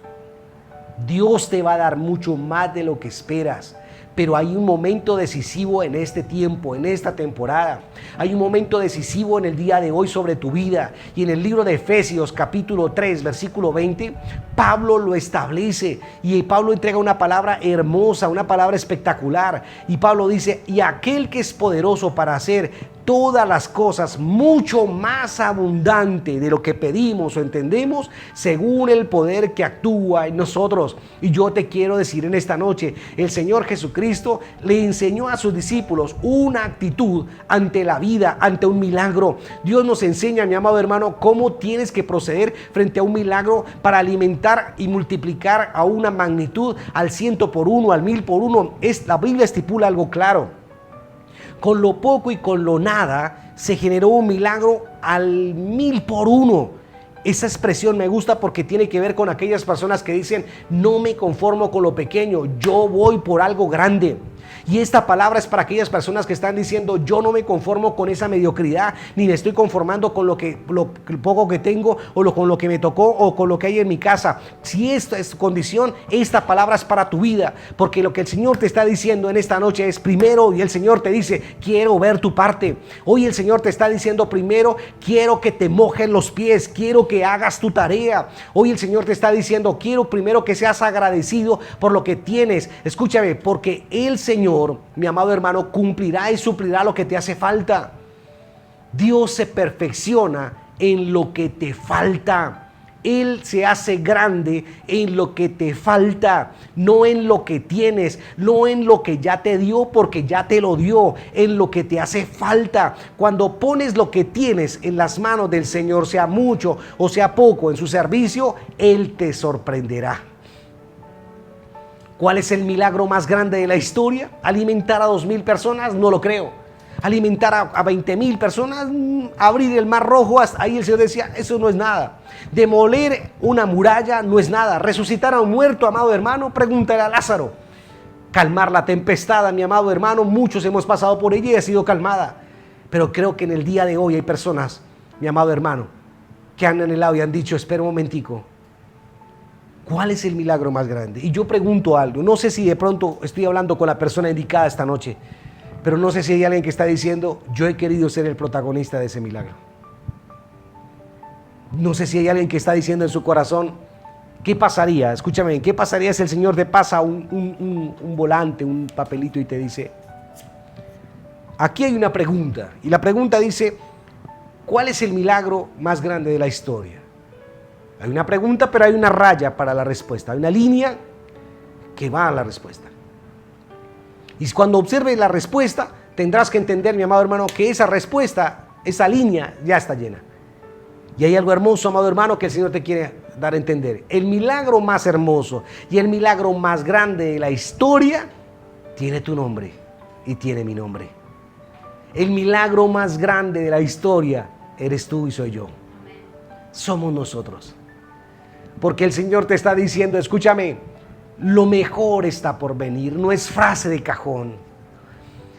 [SPEAKER 4] Dios te va a dar mucho más de lo que esperas. Pero hay un momento decisivo en este tiempo, en esta temporada. Hay un momento decisivo en el día de hoy sobre tu vida. Y en el libro de Efesios capítulo 3 versículo 20, Pablo lo establece. Y Pablo entrega una palabra hermosa, una palabra espectacular. Y Pablo dice: y aquel que es poderoso para hacer todas las cosas mucho más abundante de lo que pedimos o entendemos, según el poder que actúa en nosotros. Y yo te quiero decir en esta noche, el Señor Jesucristo le enseñó a sus discípulos una actitud ante la vida, ante un milagro. Dios nos enseña, mi amado hermano, cómo tienes que proceder frente a un milagro para alimentar y multiplicar a una magnitud al 100 por 1, al 1000 por 1. La Biblia estipula algo claro. Con lo poco y con lo nada se generó un milagro al 1000 por 1. Esa expresión me gusta porque tiene que ver con aquellas personas que dicen: no me conformo con lo pequeño, yo voy por algo grande. Y esta palabra es para aquellas personas que están diciendo: yo no me conformo con esa mediocridad, ni me estoy conformando con lo poco que tengo, o con lo que me tocó, o con lo que hay en mi casa. Si esta es tu condición, esta palabra es para tu vida, porque lo que el Señor te está diciendo en esta noche es: primero, y el Señor te dice, quiero ver tu parte. Hoy el Señor te está diciendo: primero, quiero que te mojes los pies, quiero que hagas tu tarea. Hoy el Señor te está diciendo: quiero primero que seas agradecido por lo que tienes. Escúchame, porque el Señor, mi amado hermano, cumplirá y suplirá lo que te hace falta. Dios se perfecciona en lo que te falta. Él se hace grande en lo que te falta, no en lo que tienes, no en lo que ya te dio porque ya te lo dio, en lo que te hace falta. Cuando pones lo que tienes en las manos del Señor, sea mucho o sea poco, en su servicio, Él te sorprenderá. ¿Cuál es el milagro más grande de la historia? ¿Alimentar a 2000 personas? No lo creo. ¿Alimentar a 20,000 personas? Abrir el mar rojo, hasta ahí el Señor decía: eso no es nada. Demoler una muralla no es nada. Resucitar a un muerto, amado hermano, pregúntale a Lázaro. Calmar la tempestad, mi amado hermano, muchos hemos pasado por ella y ha sido calmada. Pero creo que en el día de hoy hay personas, mi amado hermano, que han anhelado y han dicho: espera un momentico, ¿cuál es el milagro más grande? Y yo pregunto algo, no sé si de pronto estoy hablando con la persona indicada esta noche, pero no sé si hay alguien que está diciendo: yo he querido ser el protagonista de ese milagro. No sé si hay alguien que está diciendo en su corazón: ¿qué pasaría? Escúchame, ¿qué pasaría si el Señor te pasa un volante, un papelito y te dice? Aquí hay una pregunta, y la pregunta dice: ¿cuál es el milagro más grande de la historia? Hay una pregunta, pero hay una raya para la respuesta. Hay una línea que va a la respuesta. Y cuando observes la respuesta, tendrás que entender, mi amado hermano, que esa respuesta, esa línea ya está llena. Y hay algo hermoso, amado hermano, que el Señor te quiere dar a entender. El milagro más hermoso y el milagro más grande de la historia tiene tu nombre y tiene mi nombre. El milagro más grande de la historia eres tú y soy yo. Somos nosotros. Porque el Señor te está diciendo: escúchame, lo mejor está por venir. No es frase de cajón.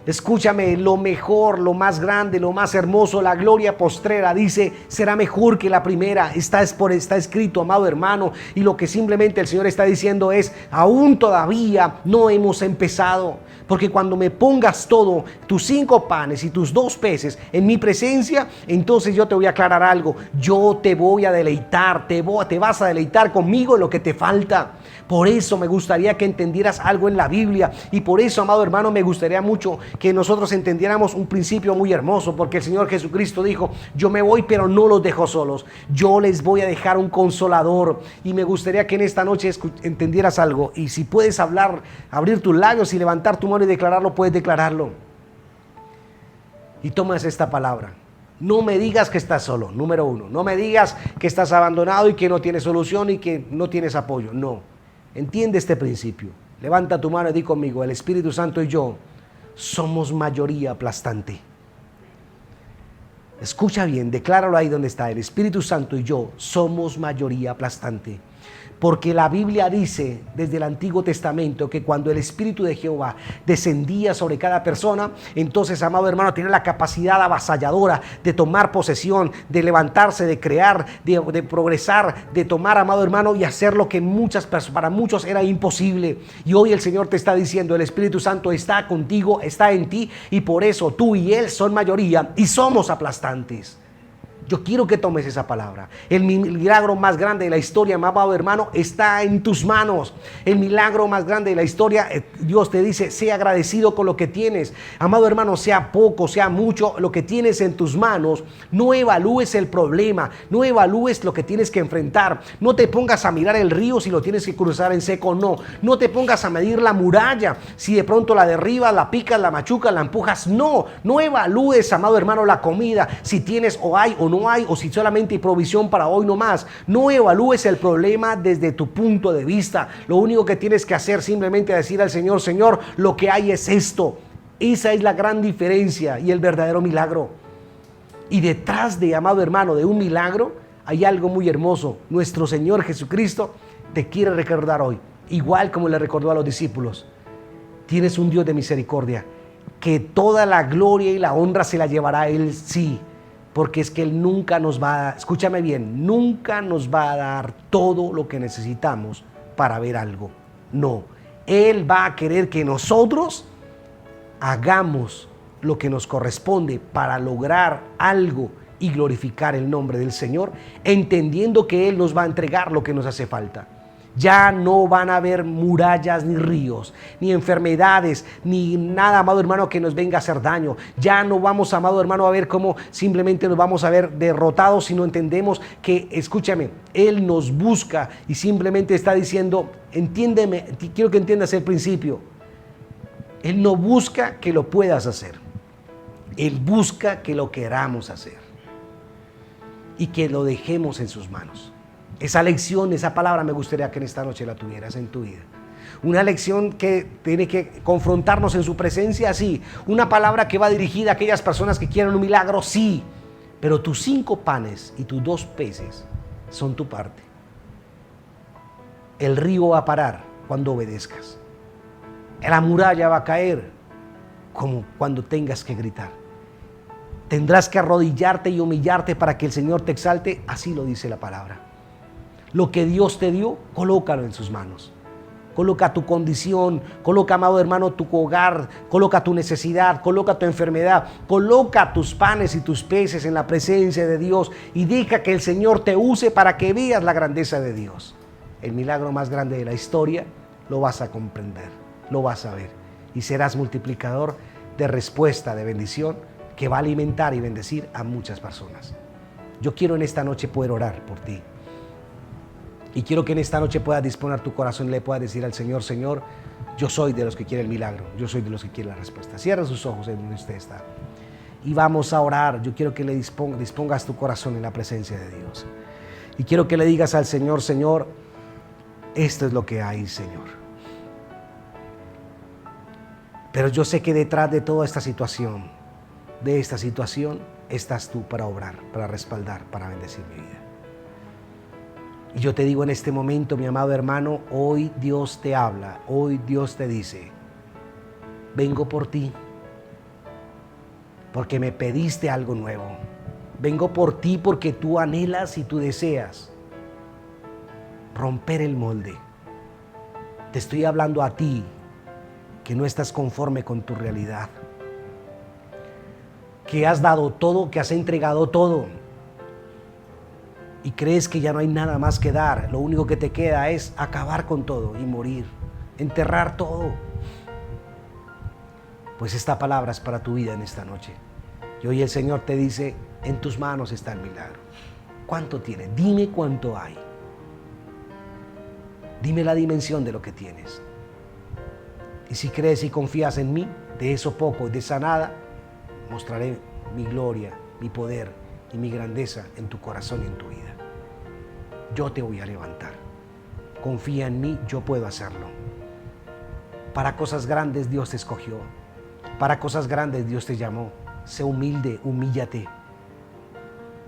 [SPEAKER 4] Escúchame, lo mejor, lo más grande, lo más hermoso, la gloria postrera, dice, será mejor que la primera. Está escrito, amado hermano, y lo que simplemente el Señor está diciendo es, aún todavía no hemos empezado. Porque cuando me pongas todo, tus 5 panes y tus 2 peces en mi presencia, entonces yo te voy a aclarar algo. Yo te voy a deleitar, te vas a deleitar conmigo en lo que te falta. Por eso me gustaría que entendieras algo en la Biblia. Y por eso, amado hermano, me gustaría mucho que nosotros entendiéramos un principio muy hermoso. Porque el Señor Jesucristo dijo, yo me voy pero no los dejo solos. Yo les voy a dejar un consolador. Y me gustaría que en esta noche entendieras algo. Y si puedes hablar, abrir tus labios y levantar tu mano y declararlo, puedes declararlo. Y tomas esta palabra. No me digas que estás solo, número 1. No me digas que estás abandonado y que no tienes solución y que no tienes apoyo. No. Entiende este principio. Levanta tu mano y di conmigo, el Espíritu Santo y yo somos mayoría aplastante. Escucha bien, decláralo ahí donde está. El Espíritu Santo y yo somos mayoría aplastante. Porque la Biblia dice desde el Antiguo Testamento que cuando el Espíritu de Jehová descendía sobre cada persona, entonces, amado hermano, tiene la capacidad avasalladora de tomar posesión, de levantarse, de crear, de progresar, de tomar, amado hermano, y hacer lo que para muchos era imposible. Y hoy el Señor te está diciendo, el Espíritu Santo está contigo, está en ti, y por eso tú y Él son mayoría y somos aplastantes. Yo quiero que tomes esa palabra. El milagro más grande de la historia, amado hermano, está en tus manos. El milagro más grande de la historia, Dios te dice, sea agradecido con lo que tienes. Amado hermano, sea poco, sea mucho, lo que tienes en tus manos. No evalúes el problema, no evalúes lo que tienes que enfrentar. No te pongas a mirar el río si lo tienes que cruzar en seco o no. No te pongas a medir la muralla, si de pronto la derribas, la picas, la machucas, la empujas. No evalúes, amado hermano, la comida, si tienes o hay o no hay, o si solamente hay provisión para hoy no más. No evalúes el problema desde tu punto de vista. Lo único que tienes que hacer simplemente es decir al Señor, Señor, lo que hay es esto. Esa es la gran diferencia y el verdadero milagro. Y detrás de, amado hermano, de un milagro hay algo muy hermoso. Nuestro Señor Jesucristo te quiere recordar hoy, igual como le recordó a los discípulos. Tienes un Dios de misericordia, que toda la gloria y la honra se la llevará Él, sí. Porque es que Él nunca nos va a dar, escúchame bien, nunca nos va a dar todo lo que necesitamos para ver algo. No, Él va a querer que nosotros hagamos lo que nos corresponde para lograr algo y glorificar el nombre del Señor, entendiendo que Él nos va a entregar lo que nos hace falta. Ya no van a haber murallas ni ríos, ni enfermedades, ni nada, amado hermano, que nos venga a hacer daño. Ya no vamos, amado hermano, a ver cómo simplemente nos vamos a ver derrotados, sino entendemos que, escúchame, Él nos busca y simplemente está diciendo, entiéndeme, quiero que entiendas el principio. Él no busca que lo puedas hacer. Él busca que lo queramos hacer y que lo dejemos en sus manos. Esa lección, esa palabra me gustaría que en esta noche la tuvieras en tu vida. Una lección que tiene que confrontarnos en su presencia, sí. Una palabra que va dirigida a aquellas personas que quieren un milagro, sí. Pero tus 5 panes y tus 2 peces son tu parte. El río va a parar cuando obedezcas. La muralla va a caer como cuando tengas que gritar. Tendrás que arrodillarte y humillarte para que el Señor te exalte, así lo dice la palabra. Lo que Dios te dio, colócalo en sus manos. Coloca tu condición, coloca, amado hermano, tu hogar, coloca tu necesidad, coloca tu enfermedad, coloca tus panes y tus peces en la presencia de Dios y deja que el Señor te use para que veas la grandeza de Dios. El milagro más grande de la historia lo vas a comprender, lo vas a ver y serás multiplicador de respuesta, de bendición que va a alimentar y bendecir a muchas personas. Yo quiero en esta noche poder orar por ti. Y quiero que en esta noche puedas disponer tu corazón y le puedas decir al Señor, Señor, yo soy de los que quiere el milagro, yo soy de los que quiere la respuesta. Cierra sus ojos en donde usted está. Y vamos a orar. Yo quiero que le dispongas tu corazón en la presencia de Dios. Y quiero que le digas al Señor, Señor, esto es lo que hay, Señor. Pero yo sé que detrás de toda esta situación, estás tú para obrar, para respaldar, para bendecir mi vida. Y yo te digo en este momento, mi amado hermano, hoy Dios te habla, hoy Dios te dice, vengo por ti, porque me pediste algo nuevo. Vengo por ti porque tú anhelas y tú deseas romper el molde. Te estoy hablando a ti que no estás conforme con tu realidad, que has dado todo, que has entregado todo y crees que ya no hay nada más que dar. Lo único que te queda es acabar con todo y morir, enterrar todo. Pues esta palabra es para tu vida en esta noche. Y hoy el Señor te dice, en tus manos está el milagro. ¿Cuánto tienes? Dime cuánto hay. Dime la dimensión de lo que tienes. Y si crees y confías en mí, de eso poco, de esa nada, mostraré mi gloria, mi poder y mi grandeza en tu corazón y en tu vida. Yo te voy a levantar. Confía en mí, yo puedo hacerlo. Para cosas grandes Dios te escogió. Para cosas grandes Dios te llamó. Sé humilde, humíllate.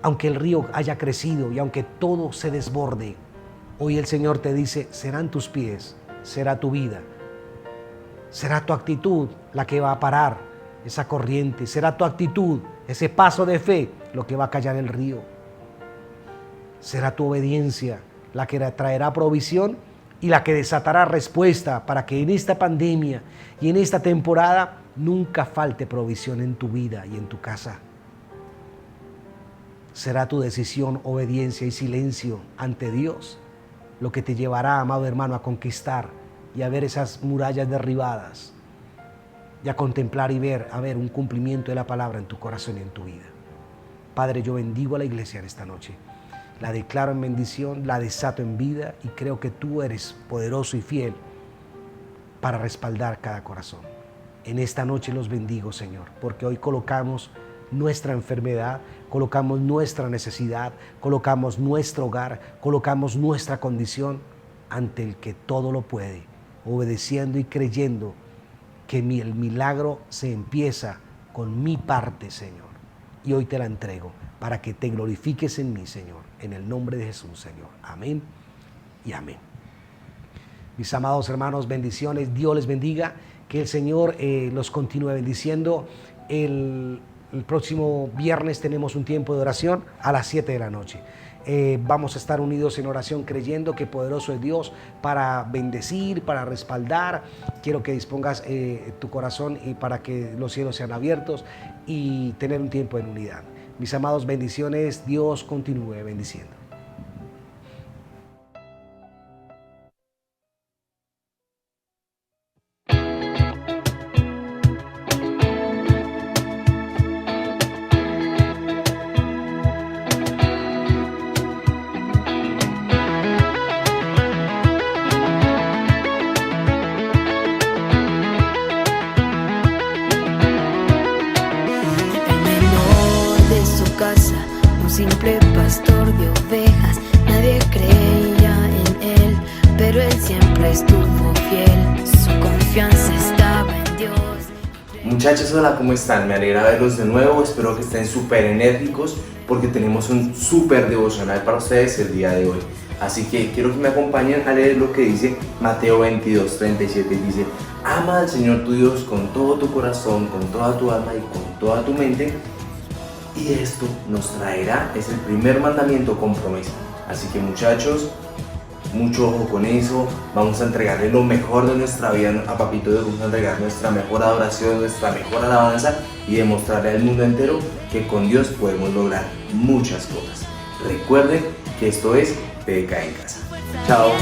[SPEAKER 4] Aunque el río haya crecido y aunque todo se desborde, hoy el Señor te dice, serán tus pies, será tu vida. Será tu actitud la que va a parar esa corriente. Será tu actitud, ese paso de fe, lo que va a callar el río. Será tu obediencia la que traerá provisión y la que desatará respuesta para que en esta pandemia y en esta temporada nunca falte provisión en tu vida y en tu casa. Será tu decisión, obediencia y silencio ante Dios lo que te llevará, amado hermano, a conquistar y a ver esas murallas derribadas y a contemplar y ver, un cumplimiento de la palabra en tu corazón y en tu vida. Padre, yo bendigo a la iglesia en esta noche. La declaro en bendición, la desato en vida y creo que tú eres poderoso y fiel para respaldar cada corazón. En esta noche los bendigo, Señor, porque hoy colocamos nuestra enfermedad, colocamos nuestra necesidad, colocamos nuestro hogar, colocamos nuestra condición ante el que todo lo puede, obedeciendo y creyendo que el milagro se empieza con mi parte, Señor. Y hoy te la entrego para que te glorifiques en mí, Señor, en el nombre de Jesús, Señor. Amén y amén. Mis amados hermanos, bendiciones, Dios les bendiga, que el Señor los continúe bendiciendo. El próximo viernes tenemos un tiempo de oración a las 7 de la noche. Vamos a estar unidos en oración creyendo que poderoso es Dios para bendecir, para respaldar. Quiero que dispongas tu corazón y para que los cielos sean abiertos y tener un tiempo en unidad. Mis amados, bendiciones. Dios continúe bendiciendo.
[SPEAKER 3] Simple pastor de ovejas, nadie creía en él, pero él siempre estuvo fiel, su confianza estaba en Dios.
[SPEAKER 8] Muchachos, hola, ¿cómo están? Me alegra verlos de nuevo, espero que estén súper enérgicos porque tenemos un súper devocional para ustedes el día de hoy. Así que quiero que me acompañen a leer lo que dice Mateo 22:37. Dice, ama al Señor tu Dios con todo tu corazón, con toda tu alma y con toda tu mente. Y esto nos traerá, es el primer mandamiento con promesa. Así que muchachos, mucho ojo con eso. Vamos a entregarle lo mejor de nuestra vida a Papito Dios. Vamos a entregar nuestra mejor adoración, nuestra mejor alabanza y demostrarle al mundo entero que con Dios podemos lograr muchas cosas. Recuerden que esto es PDK en casa. Chao.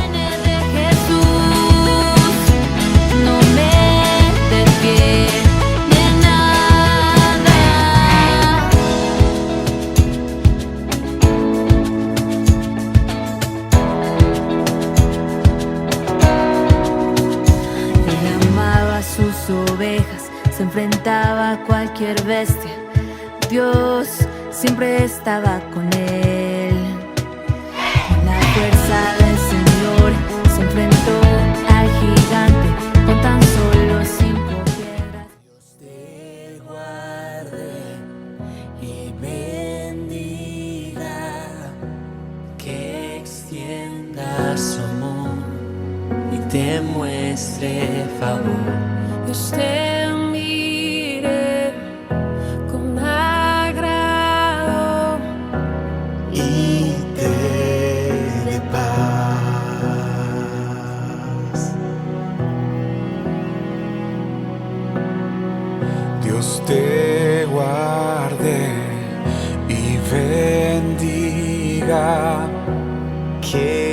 [SPEAKER 3] Ovejas, se enfrentaba a cualquier bestia, Dios siempre estaba con él. Con la fuerza del Señor se enfrentó al gigante con tan solo 5 piedras.
[SPEAKER 1] Dios te guarde y bendiga, que extienda su amor y te muestre favor. Dios te mire con Dios te guarde y bendiga.
[SPEAKER 2] Que